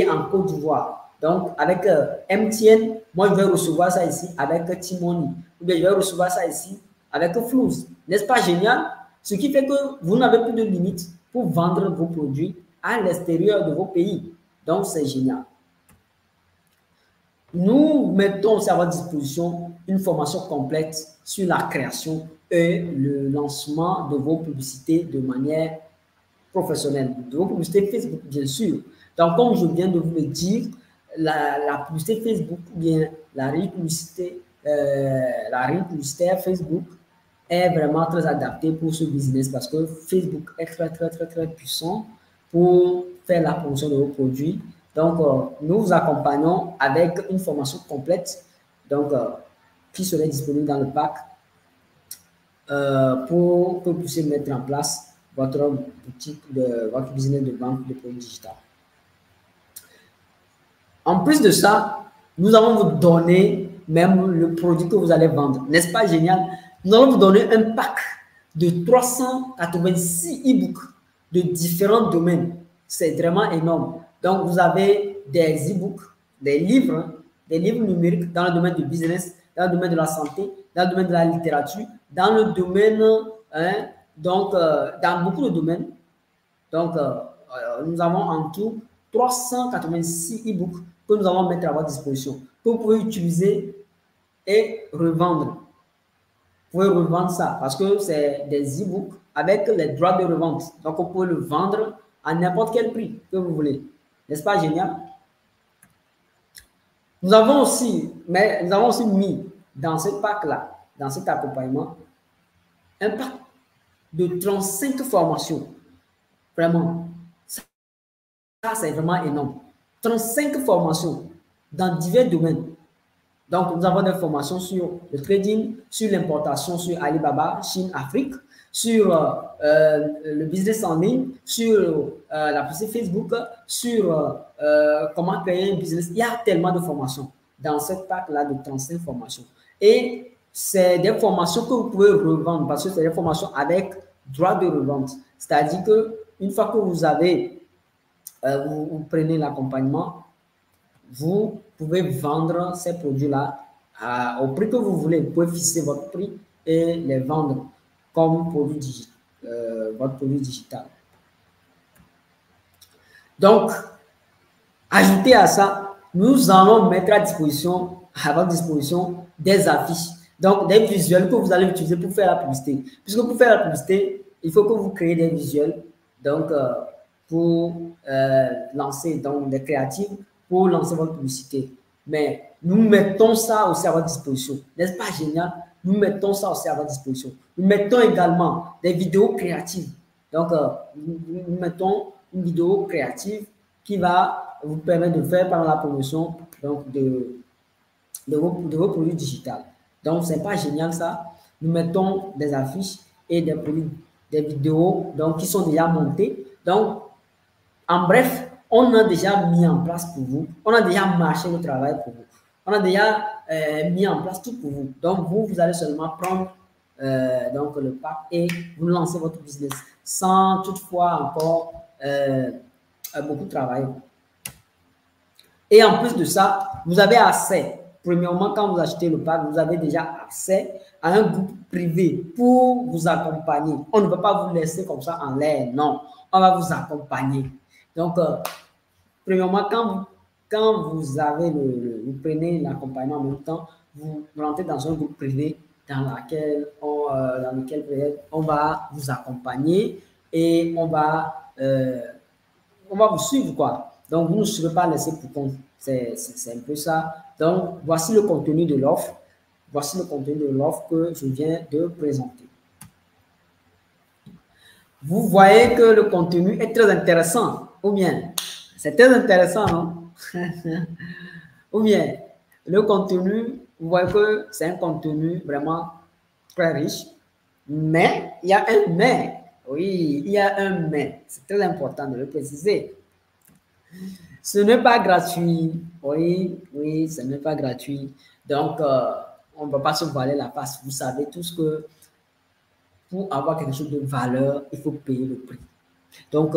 en Côte d'Ivoire. Donc, avec MTN, moi, je vais recevoir ça ici avec T-Money. Ou bien, je vais recevoir ça ici avec Fruze. N'est-ce pas génial? Ce qui fait que vous n'avez plus de limite pour vendre vos produits à l'extérieur de vos pays. Donc, c'est génial. Nous mettons aussi à votre disposition une formation complète sur la création et le lancement de vos publicités de manière professionnelle. De vos publicités Facebook, bien sûr. Donc, comme je viens de vous le dire, la publicité Facebook ou bien la réelle publicité Facebook est vraiment très adaptée pour ce business parce que Facebook est très puissant pour faire la promotion de vos produits Donc, nous vous accompagnons avec une formation complète, donc, qui serait disponible dans le pack pour que vous puissiez mettre en place votre boutique, votre business de vente de produits digitaux. En plus de ça, nous allons vous donner même le produit que vous allez vendre. N'est-ce pas génial? Nous allons vous donner un pack de 386 e-books de différents domaines. C'est vraiment énorme. Donc, vous avez des e-books, des livres numériques dans le domaine du business, dans le domaine de la santé, dans le domaine de la littérature, dans le domaine, dans beaucoup de domaines. Donc, nous avons en tout 386 e-books que nous allons mettre à votre disposition, que vous pouvez utiliser et revendre. Vous pouvez revendre ça parce que c'est des e-books avec les droits de revente. Donc, vous pouvez le vendre à n'importe quel prix que vous voulez. N'est-ce pas génial? Nous avons aussi mis dans ce pack-là, dans cet accompagnement, un pack de 35 formations. Vraiment. Ça, c'est vraiment énorme. 35 formations dans divers domaines. Donc, nous avons des formations sur le trading, sur l'importation sur Alibaba, Chine, Afrique, sur le business en ligne, sur la publicité Facebook, sur comment créer un business. Il y a tellement de formations dans cette pack-là de 35 formations. Et c'est des formations que vous pouvez revendre parce que c'est des formations avec droit de revente. C'est-à-dire qu'une fois que vous avez, vous prenez l'accompagnement, vous pouvez vendre ces produits-là au prix que vous voulez. Vous pouvez fixer votre prix et les vendre comme produit votre produit digital. Donc, ajouté à ça, nous allons mettre à votre disposition des affiches. Donc, des visuels que vous allez utiliser pour faire la publicité. Puisque pour faire la publicité, il faut que vous créez des visuels. Donc, pour lancer des créatives, pour lancer votre publicité. Mais nous mettons ça aussi à votre disposition. N'est-ce pas génial? Nous mettons ça aussi à votre disposition. Nous mettons également des vidéos créatives. Donc, nous mettons une vidéo créative qui va vous permettre de faire pendant la promotion donc de vos produits digitaux. Donc, c'est pas génial ça. Nous mettons des affiches et des vidéos donc, qui sont déjà montées. Donc, en bref, on a déjà mis en place pour vous. On a déjà marché le travail pour vous. On a déjà mis en place tout pour vous. Donc, vous allez seulement prendre donc le pack et vous lancez votre business sans toutefois encore beaucoup de travail. Et en plus de ça, vous avez accès. Premièrement, quand vous achetez le pack, vous avez déjà accès à un groupe privé pour vous accompagner. On ne peut pas vous laisser comme ça en l'air, non. On va vous accompagner. Donc, premièrement, quand vous prenez l'accompagnement en même temps, vous rentrez dans un groupe privé dans lequel on va vous accompagner et on va vous suivre, quoi. Donc, vous ne serez pas laissé pour compte. C'est un peu ça. Donc, voici le contenu de l'offre. Voici le contenu de l'offre que je viens de présenter. Vous voyez que le contenu est très intéressant. Ou bien, c'est très intéressant, non? Ou bien, le contenu, vous voyez que c'est un contenu vraiment très riche. Mais, il y a un mais. Oui, il y a un mais. C'est très important de le préciser. Ce n'est pas gratuit. Oui, ce n'est pas gratuit. Donc, on ne va pas se voiler la face. Vous savez tous que pour avoir quelque chose de valeur, il faut payer le prix. Donc,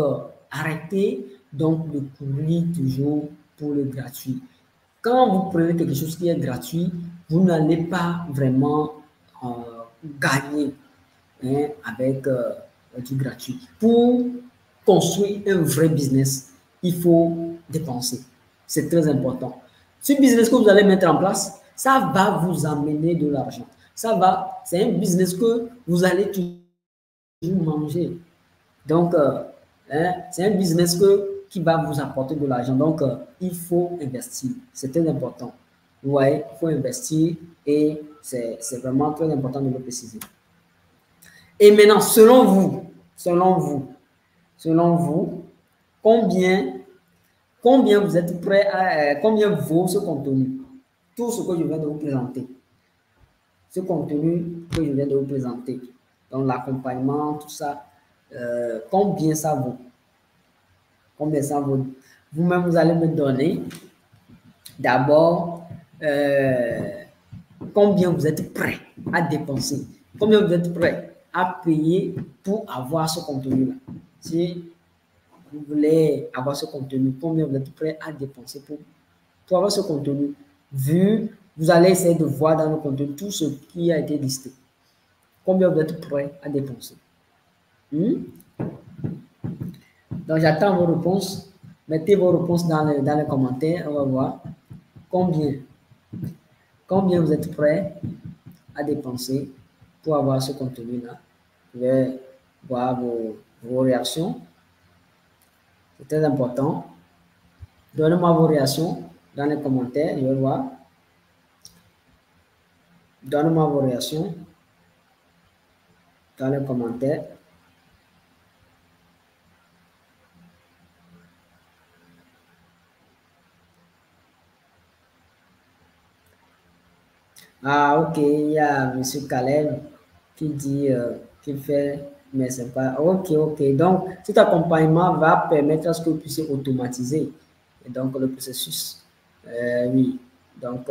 arrêtez donc de courir toujours pour le gratuit. Quand vous prenez quelque chose qui est gratuit, vous n'allez pas vraiment gagner avec du gratuit. Pour construire un vrai business, il faut dépenser. C'est très important. Ce business que vous allez mettre en place, ça va vous amener de l'argent. C'est un business que vous allez toujours manger. Donc, c'est un business qui va vous apporter de l'argent. Donc, il faut investir. C'est très important. Ouais, il faut investir et c'est vraiment très important de le préciser. Et maintenant, selon vous, combien combien vous êtes prêt à, combien vaut ce contenu? Tout ce que je viens de vous présenter. Ce contenu que je viens de vous présenter. Donc, l'accompagnement, tout ça, combien ça vaut? Combien ça vaut? Vous-même, vous allez me donner d'abord combien vous êtes prêt à dépenser, combien vous êtes prêt à payer pour avoir ce contenu-là. Si vous voulez avoir ce contenu, combien vous êtes prêt à dépenser pour avoir ce contenu, vous allez essayer de voir dans le contenu tout ce qui a été listé. Combien vous êtes prêt à dépenser? Donc, j'attends vos réponses. Mettez vos réponses dans les commentaires. On va voir combien vous êtes prêt à dépenser pour avoir ce contenu-là. Je vais voir vos réactions. C'est très important. Donnez-moi vos réactions dans les commentaires. Je vais voir. Donnez-moi vos réactions dans les commentaires. Ah, ok, il y a M. Caleb qui dit qu'il fait, mais c'est pas. Ok, ok. Donc, cet accompagnement va permettre à ce que vous puissiez automatiser et donc le processus. Oui. Donc,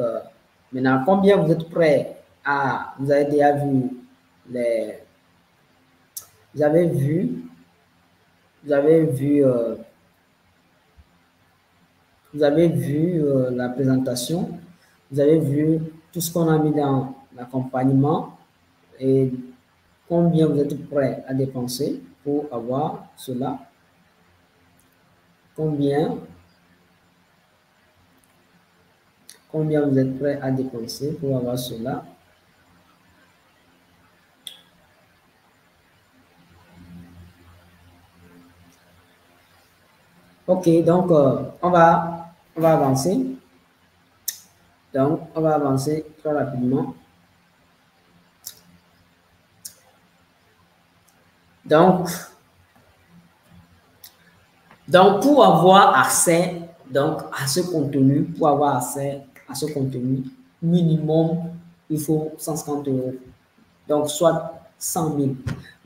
maintenant, combien vous êtes prêts à. Vous avez déjà vu les. Vous avez vu. Vous avez vu. Vous avez vu la présentation. Vous avez vu tout ce qu'on a mis dans l'accompagnement et combien vous êtes prêt à dépenser pour avoir cela. Combien vous êtes prêt à dépenser pour avoir cela. Ok, donc on va avancer. Donc, on va avancer très rapidement. Donc pour avoir accès à ce contenu, minimum, il faut 150 €. Donc, soit 100 000.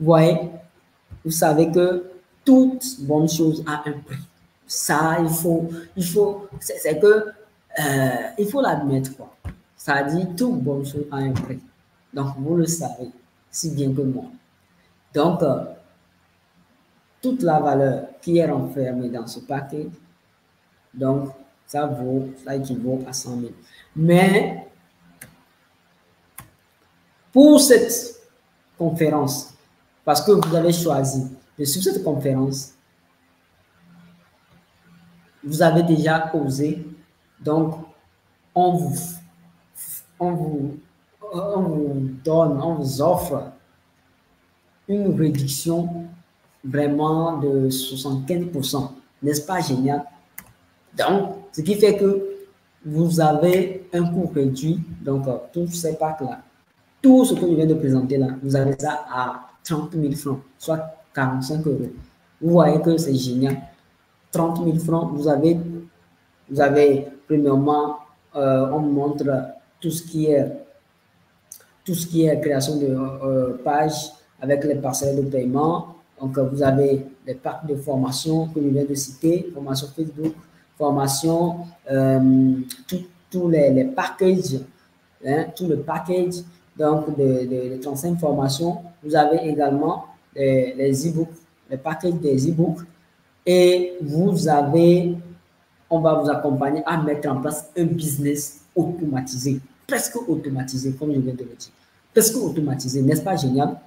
Vous voyez, vous savez que toute bonne chose a un prix. Ça, il faut l'admettre, quoi. Ça dit, toute bonne chose a un prix. Donc, vous le savez si bien que moi. Donc, toute la valeur qui est renfermée dans ce paquet, donc, ça équivaut à 100 000. Mais, pour cette conférence, parce que vous avez choisi de suivre cette conférence, vous avez déjà osé, donc on vous offre une réduction vraiment de 75%. N'est-ce pas génial? Donc, ce qui fait que vous avez un coût réduit, donc tous ces packs-là, tout ce que je viens de présenter là, vous avez ça à 30 000 francs, soit 45 €. Vous voyez que c'est génial. 30 000 francs, vous avez premièrement, on montre tout ce qui est création de pages avec les parcelles de paiement. Donc, vous avez les packs de formation que je viens de citer, formation Facebook, formation, tous les packages, tout le package donc de 35 formations. Vous avez également les e-books, les packages des e-books. Et on va vous accompagner à mettre en place un business automatisé, presque automatisé, comme je viens de le dire. Presque automatisé, n'est-ce pas génial?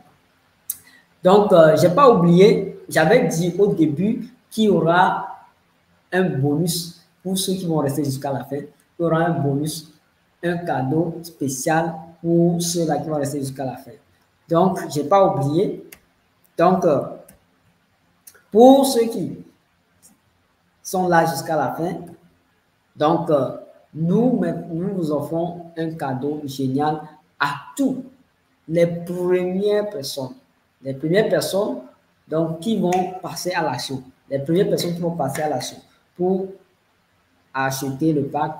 Donc, je n'ai pas oublié, j'avais dit au début qu'il y aura un bonus pour ceux qui vont rester jusqu'à la fin. Il y aura un bonus, un cadeau spécial pour ceux-là qui vont rester jusqu'à la fin. Donc, je n'ai pas oublié. Donc, pour ceux qui sont là jusqu'à la fin, donc, nous vous offrons un cadeau génial à tous les premières personnes. Les premières personnes donc, qui vont passer à l'action. Les premières personnes qui vont passer à l'action pour acheter le pack,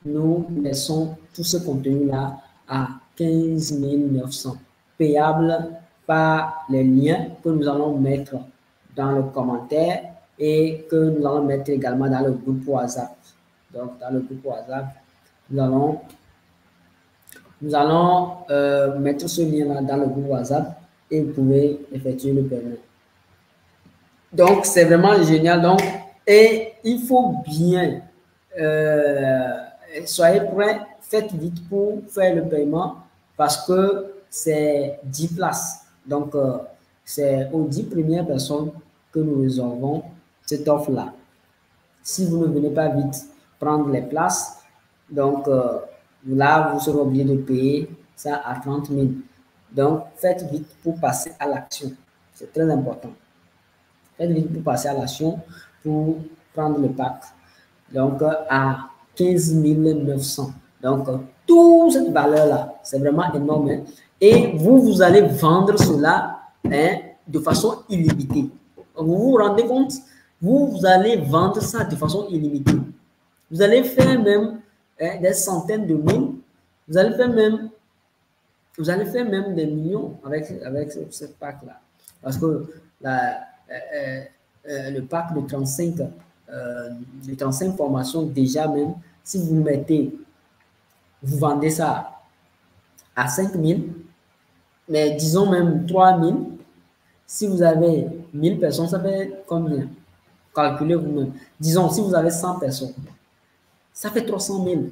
nous laissons tout ce contenu-là à 15 900, payable par les liens que nous allons mettre dans le commentaire et que nous allons mettre également dans le groupe WhatsApp. Donc, dans le groupe WhatsApp, nous allons mettre ce lien-là dans le groupe WhatsApp et vous pouvez effectuer le paiement. Donc, c'est vraiment génial. Donc, et il faut bien, soyez prêts, faites vite pour faire le paiement parce que c'est 10 places. Donc, c'est aux 10 premières personnes que nous réservons cette offre-là. Si vous ne venez pas vite prendre les places, donc là, vous serez obligé de payer ça à 30 000. Donc, faites vite pour passer à l'action. C'est très important. Faites vite pour passer à l'action pour prendre le pack. Donc, à 15 900. Donc, toute cette valeur-là, c'est vraiment énorme. Hein? Et vous allez vendre cela de façon illimitée. Vous vous rendez compte? Vous allez vendre ça de façon illimitée. Vous allez faire même des centaines de mille. Vous allez faire même des millions avec ce pack-là. Parce que le pack de 35 formations, déjà même, si vous vendez ça à 5 000, mais disons même 3 000, si vous avez 1000 personnes, ça fait combien? Calculez vous-même. Disons, si vous avez 100 personnes, ça fait 300 000.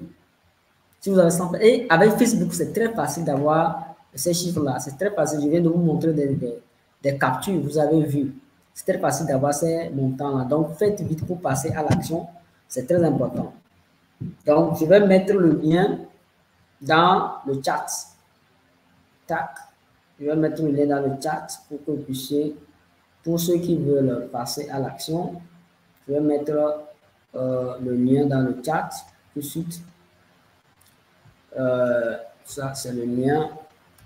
Si vous avez 100 personnes. Et avec Facebook, c'est très facile d'avoir ces chiffres-là. C'est très facile. Je viens de vous montrer des captures, vous avez vu. C'est très facile d'avoir ces montants-là. Donc, faites vite pour passer à l'action. C'est très important. Donc, je vais mettre le lien dans le chat. Tac. Je vais mettre le lien dans le chat pour que vous puissiez, pour ceux qui veulent passer à l'action, je vais mettre le lien dans le chat tout de suite. Ça, c'est le lien.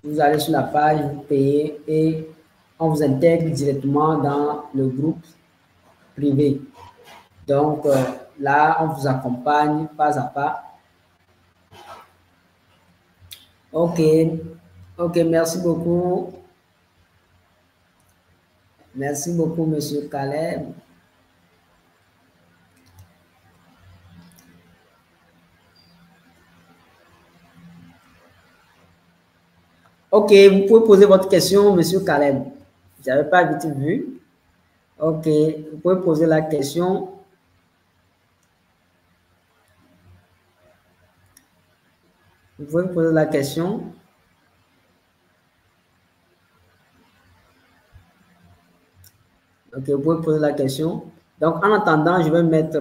Vous allez sur la page, vous payez et on vous intègre directement dans le groupe privé. Donc, là, on vous accompagne pas à pas. OK. OK, merci beaucoup. Merci beaucoup, Monsieur Caleb. OK, vous pouvez poser votre question, Monsieur Caleb. Je n'avais pas vite vu. OK, vous pouvez poser la question. Vous pouvez poser la question. OK, vous pouvez poser la question. Donc, en attendant, je vais mettre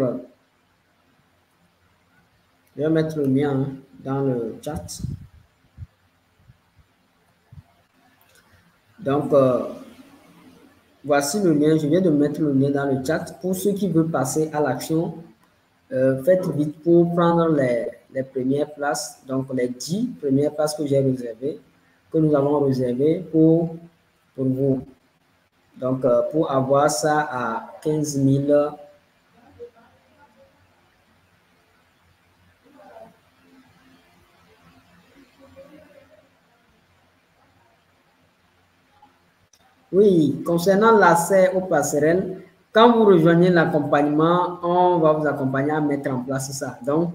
le lien dans le chat. Donc, voici le lien. Je viens de mettre le lien dans le chat. Pour ceux qui veulent passer à l'action, faites vite pour prendre les premières places. Donc, les 10 premières places que j'ai réservées, que nous avons réservées pour vous. Donc, pour avoir ça à 15 000. Oui, concernant l'accès aux passerelles, quand vous rejoignez l'accompagnement, on va vous accompagner à mettre en place ça. Donc,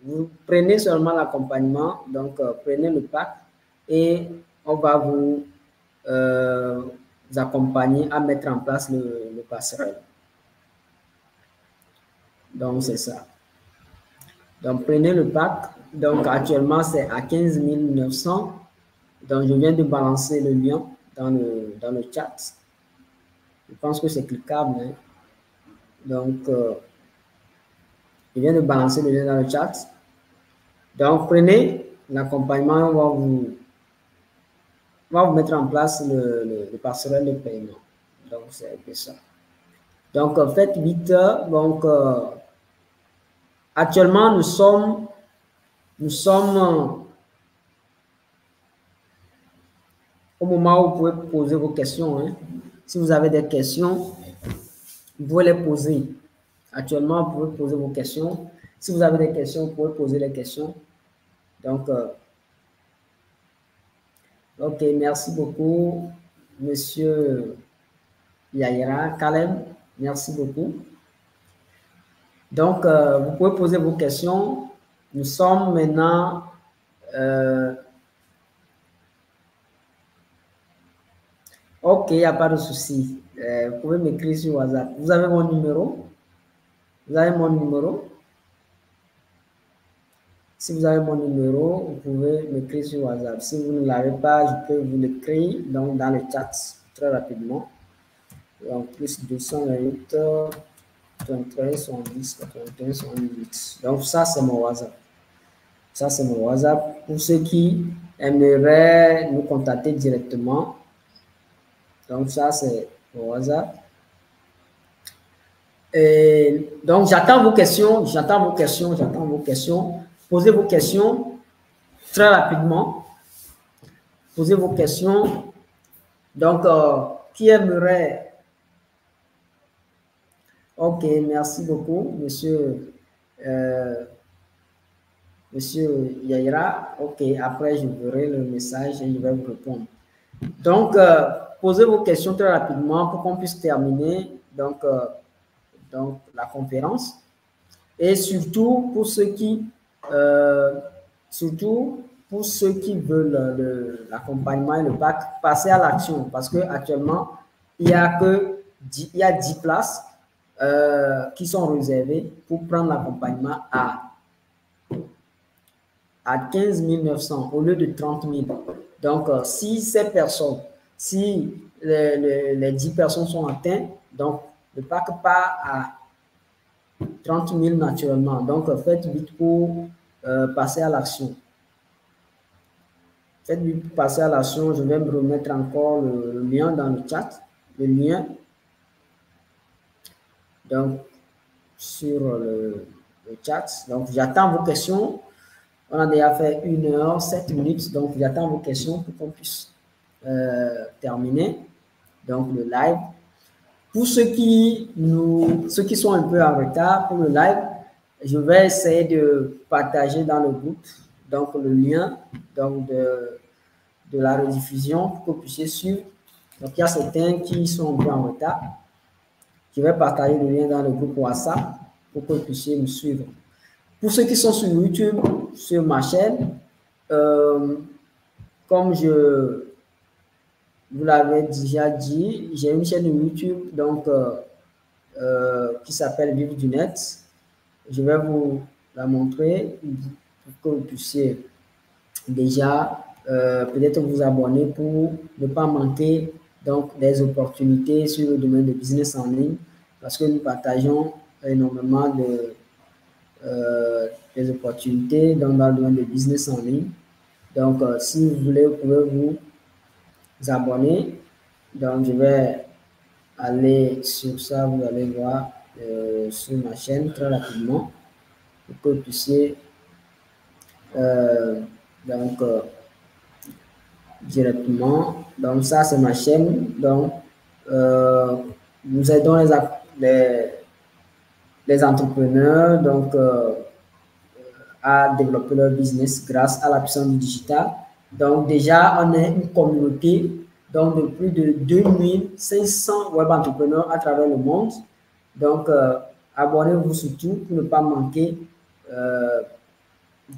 vous prenez seulement l'accompagnement, donc prenez le pack et on va vous accompagner à mettre en place le passerelle. Donc, c'est ça. Donc, prenez le pack. Donc, actuellement, c'est à 15 900. Donc, je viens de balancer le lien dans le chat. Je pense que c'est cliquable. Hein? Donc, je viens de balancer le lien dans le chat. Donc, prenez l'accompagnement. On va vous mettre en place le passerelle de paiement. Donc, c'est un peu ça. Donc, faites vite. Donc, actuellement, nous sommes au moment où vous pouvez poser vos questions. Hein. Si vous avez des questions, vous pouvez les poser. Actuellement, vous pouvez poser vos questions. Si vous avez des questions, vous pouvez poser les questions. Donc, ok, merci beaucoup, Monsieur Yaira, Kalem, merci beaucoup. Donc, vous pouvez poser vos questions. Nous sommes maintenant... ok, il n'y a pas de souci. Vous pouvez m'écrire sur WhatsApp. Vous avez mon numéro? Vous avez mon numéro? Si vous avez mon numéro, vous pouvez m'écrire sur WhatsApp. Si vous ne l'avez pas, je peux vous l'écrire dans le chat très rapidement. Donc, plus 228 33 70 81 78. Donc, ça, c'est mon WhatsApp. Ça, c'est mon WhatsApp. Pour ceux qui aimeraient nous contacter directement, donc ça, c'est mon WhatsApp. Et donc, j'attends vos questions. Posez vos questions très rapidement. Posez vos questions. Donc, qui aimerait... Ok, merci beaucoup, monsieur Yaira. Ok, après, je verrai le message et je vais vous répondre. Donc, posez vos questions très rapidement pour qu'on puisse terminer donc la conférence. Et surtout pour ceux qui veulent l'accompagnement et le pack, passez à l'action parce que actuellement il y a 10 places qui sont réservées pour prendre l'accompagnement à 15 900 au lieu de 30 000. Donc, si ces personnes, si les 10 personnes sont atteintes, donc le pack part à 30 000 naturellement. Donc, faites vite pour passer à l'action. Faites vite pour passer à l'action. Je vais me remettre encore le lien dans le chat. Le lien. Donc, sur le chat. Donc, j'attends vos questions. On a déjà fait 1 heure, 7 minutes. Donc, j'attends vos questions pour qu'on puisse terminer. Donc, le live. Pour ceux qui sont un peu en retard pour le live, je vais essayer de partager dans le groupe donc le lien donc de la rediffusion pour que vous puissiez suivre. Donc, il y a certains qui sont un peu en retard. Je vais partager le lien dans le groupe WhatsApp pour que vous puissiez me suivre. Pour ceux qui sont sur YouTube, sur ma chaîne, comme je vous l'avais déjà dit, j'ai une chaîne YouTube donc, qui s'appelle Vivre du Net. Je vais vous la montrer pour que vous puissiez déjà peut-être vous abonner pour ne pas manquer donc, des opportunités sur le domaine de business en ligne parce que nous partageons énormément des opportunités dans le domaine de business en ligne. Donc, si vous voulez, vous pouvez vous abonner. Donc, je vais aller sur ça, vous allez voir sur ma chaîne très rapidement pour que vous puissiez donc directement. Donc, ça, c'est ma chaîne. Donc, nous aidons les entrepreneurs donc, à développer leur business grâce à la puissance du digital. Donc, déjà, on est une communauté donc, de plus de 2500 web entrepreneurs à travers le monde. Donc, abonnez-vous surtout pour ne pas manquer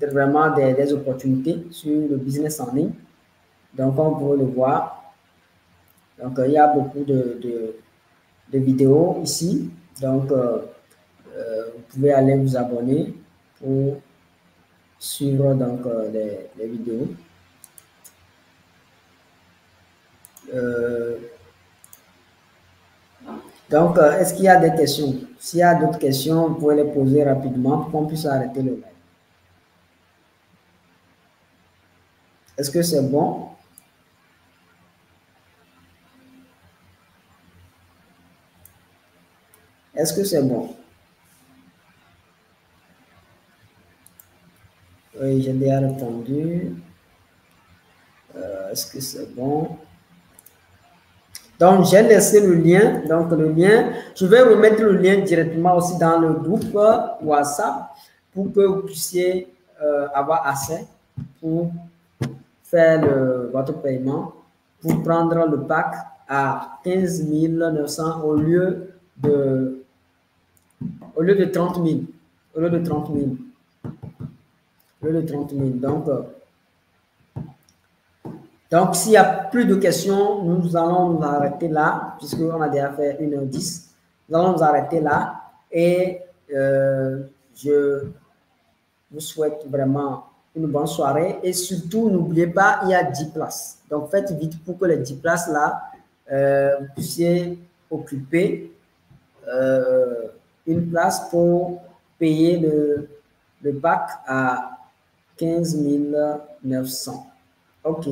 vraiment des opportunités sur le business en ligne. Donc, comme vous pouvez le voir, donc, il y a beaucoup de vidéos ici. Donc, vous pouvez aller vous abonner pour suivre donc, les vidéos. Donc, est-ce qu'il y a des questions? S'il y a d'autres questions, vous pouvez les poser rapidement pour qu'on puisse arrêter le live. Est-ce que c'est bon? Est-ce que c'est bon? Oui, j'ai déjà répondu. Est-ce que c'est bon? Donc, j'ai laissé le lien. Donc, le lien, je vais remettre le lien directement aussi dans le groupe WhatsApp pour que vous puissiez avoir assez pour faire votre paiement, pour prendre le pack à 15 900 au lieu de 30 000. Au lieu de 30 000. Au lieu de 30 000. Donc, s'il n'y a plus de questions, nous allons nous arrêter là, puisqu'on a déjà fait 1h10. Nous allons nous arrêter là et je vous souhaite vraiment une bonne soirée. Et surtout, n'oubliez pas, il y a 10 places. Donc, faites vite pour que les 10 places là, vous puissiez occuper une place pour payer le pack à 15 900. OK.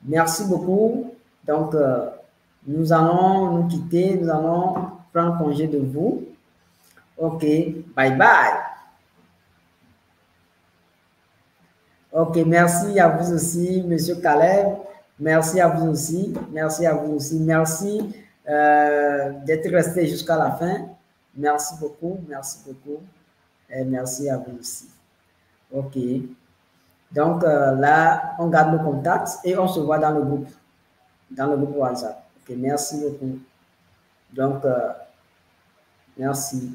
Merci beaucoup. Donc, nous allons nous quitter. Nous allons prendre congé de vous. OK. Bye bye. OK. Merci à vous aussi, Monsieur Caleb. Merci à vous aussi. Merci à vous aussi. Merci d'être resté jusqu'à la fin. Merci beaucoup. Merci beaucoup. Et merci à vous aussi. OK. Donc là, on garde le contact et on se voit dans le groupe WhatsApp. OK, merci beaucoup. Donc, merci.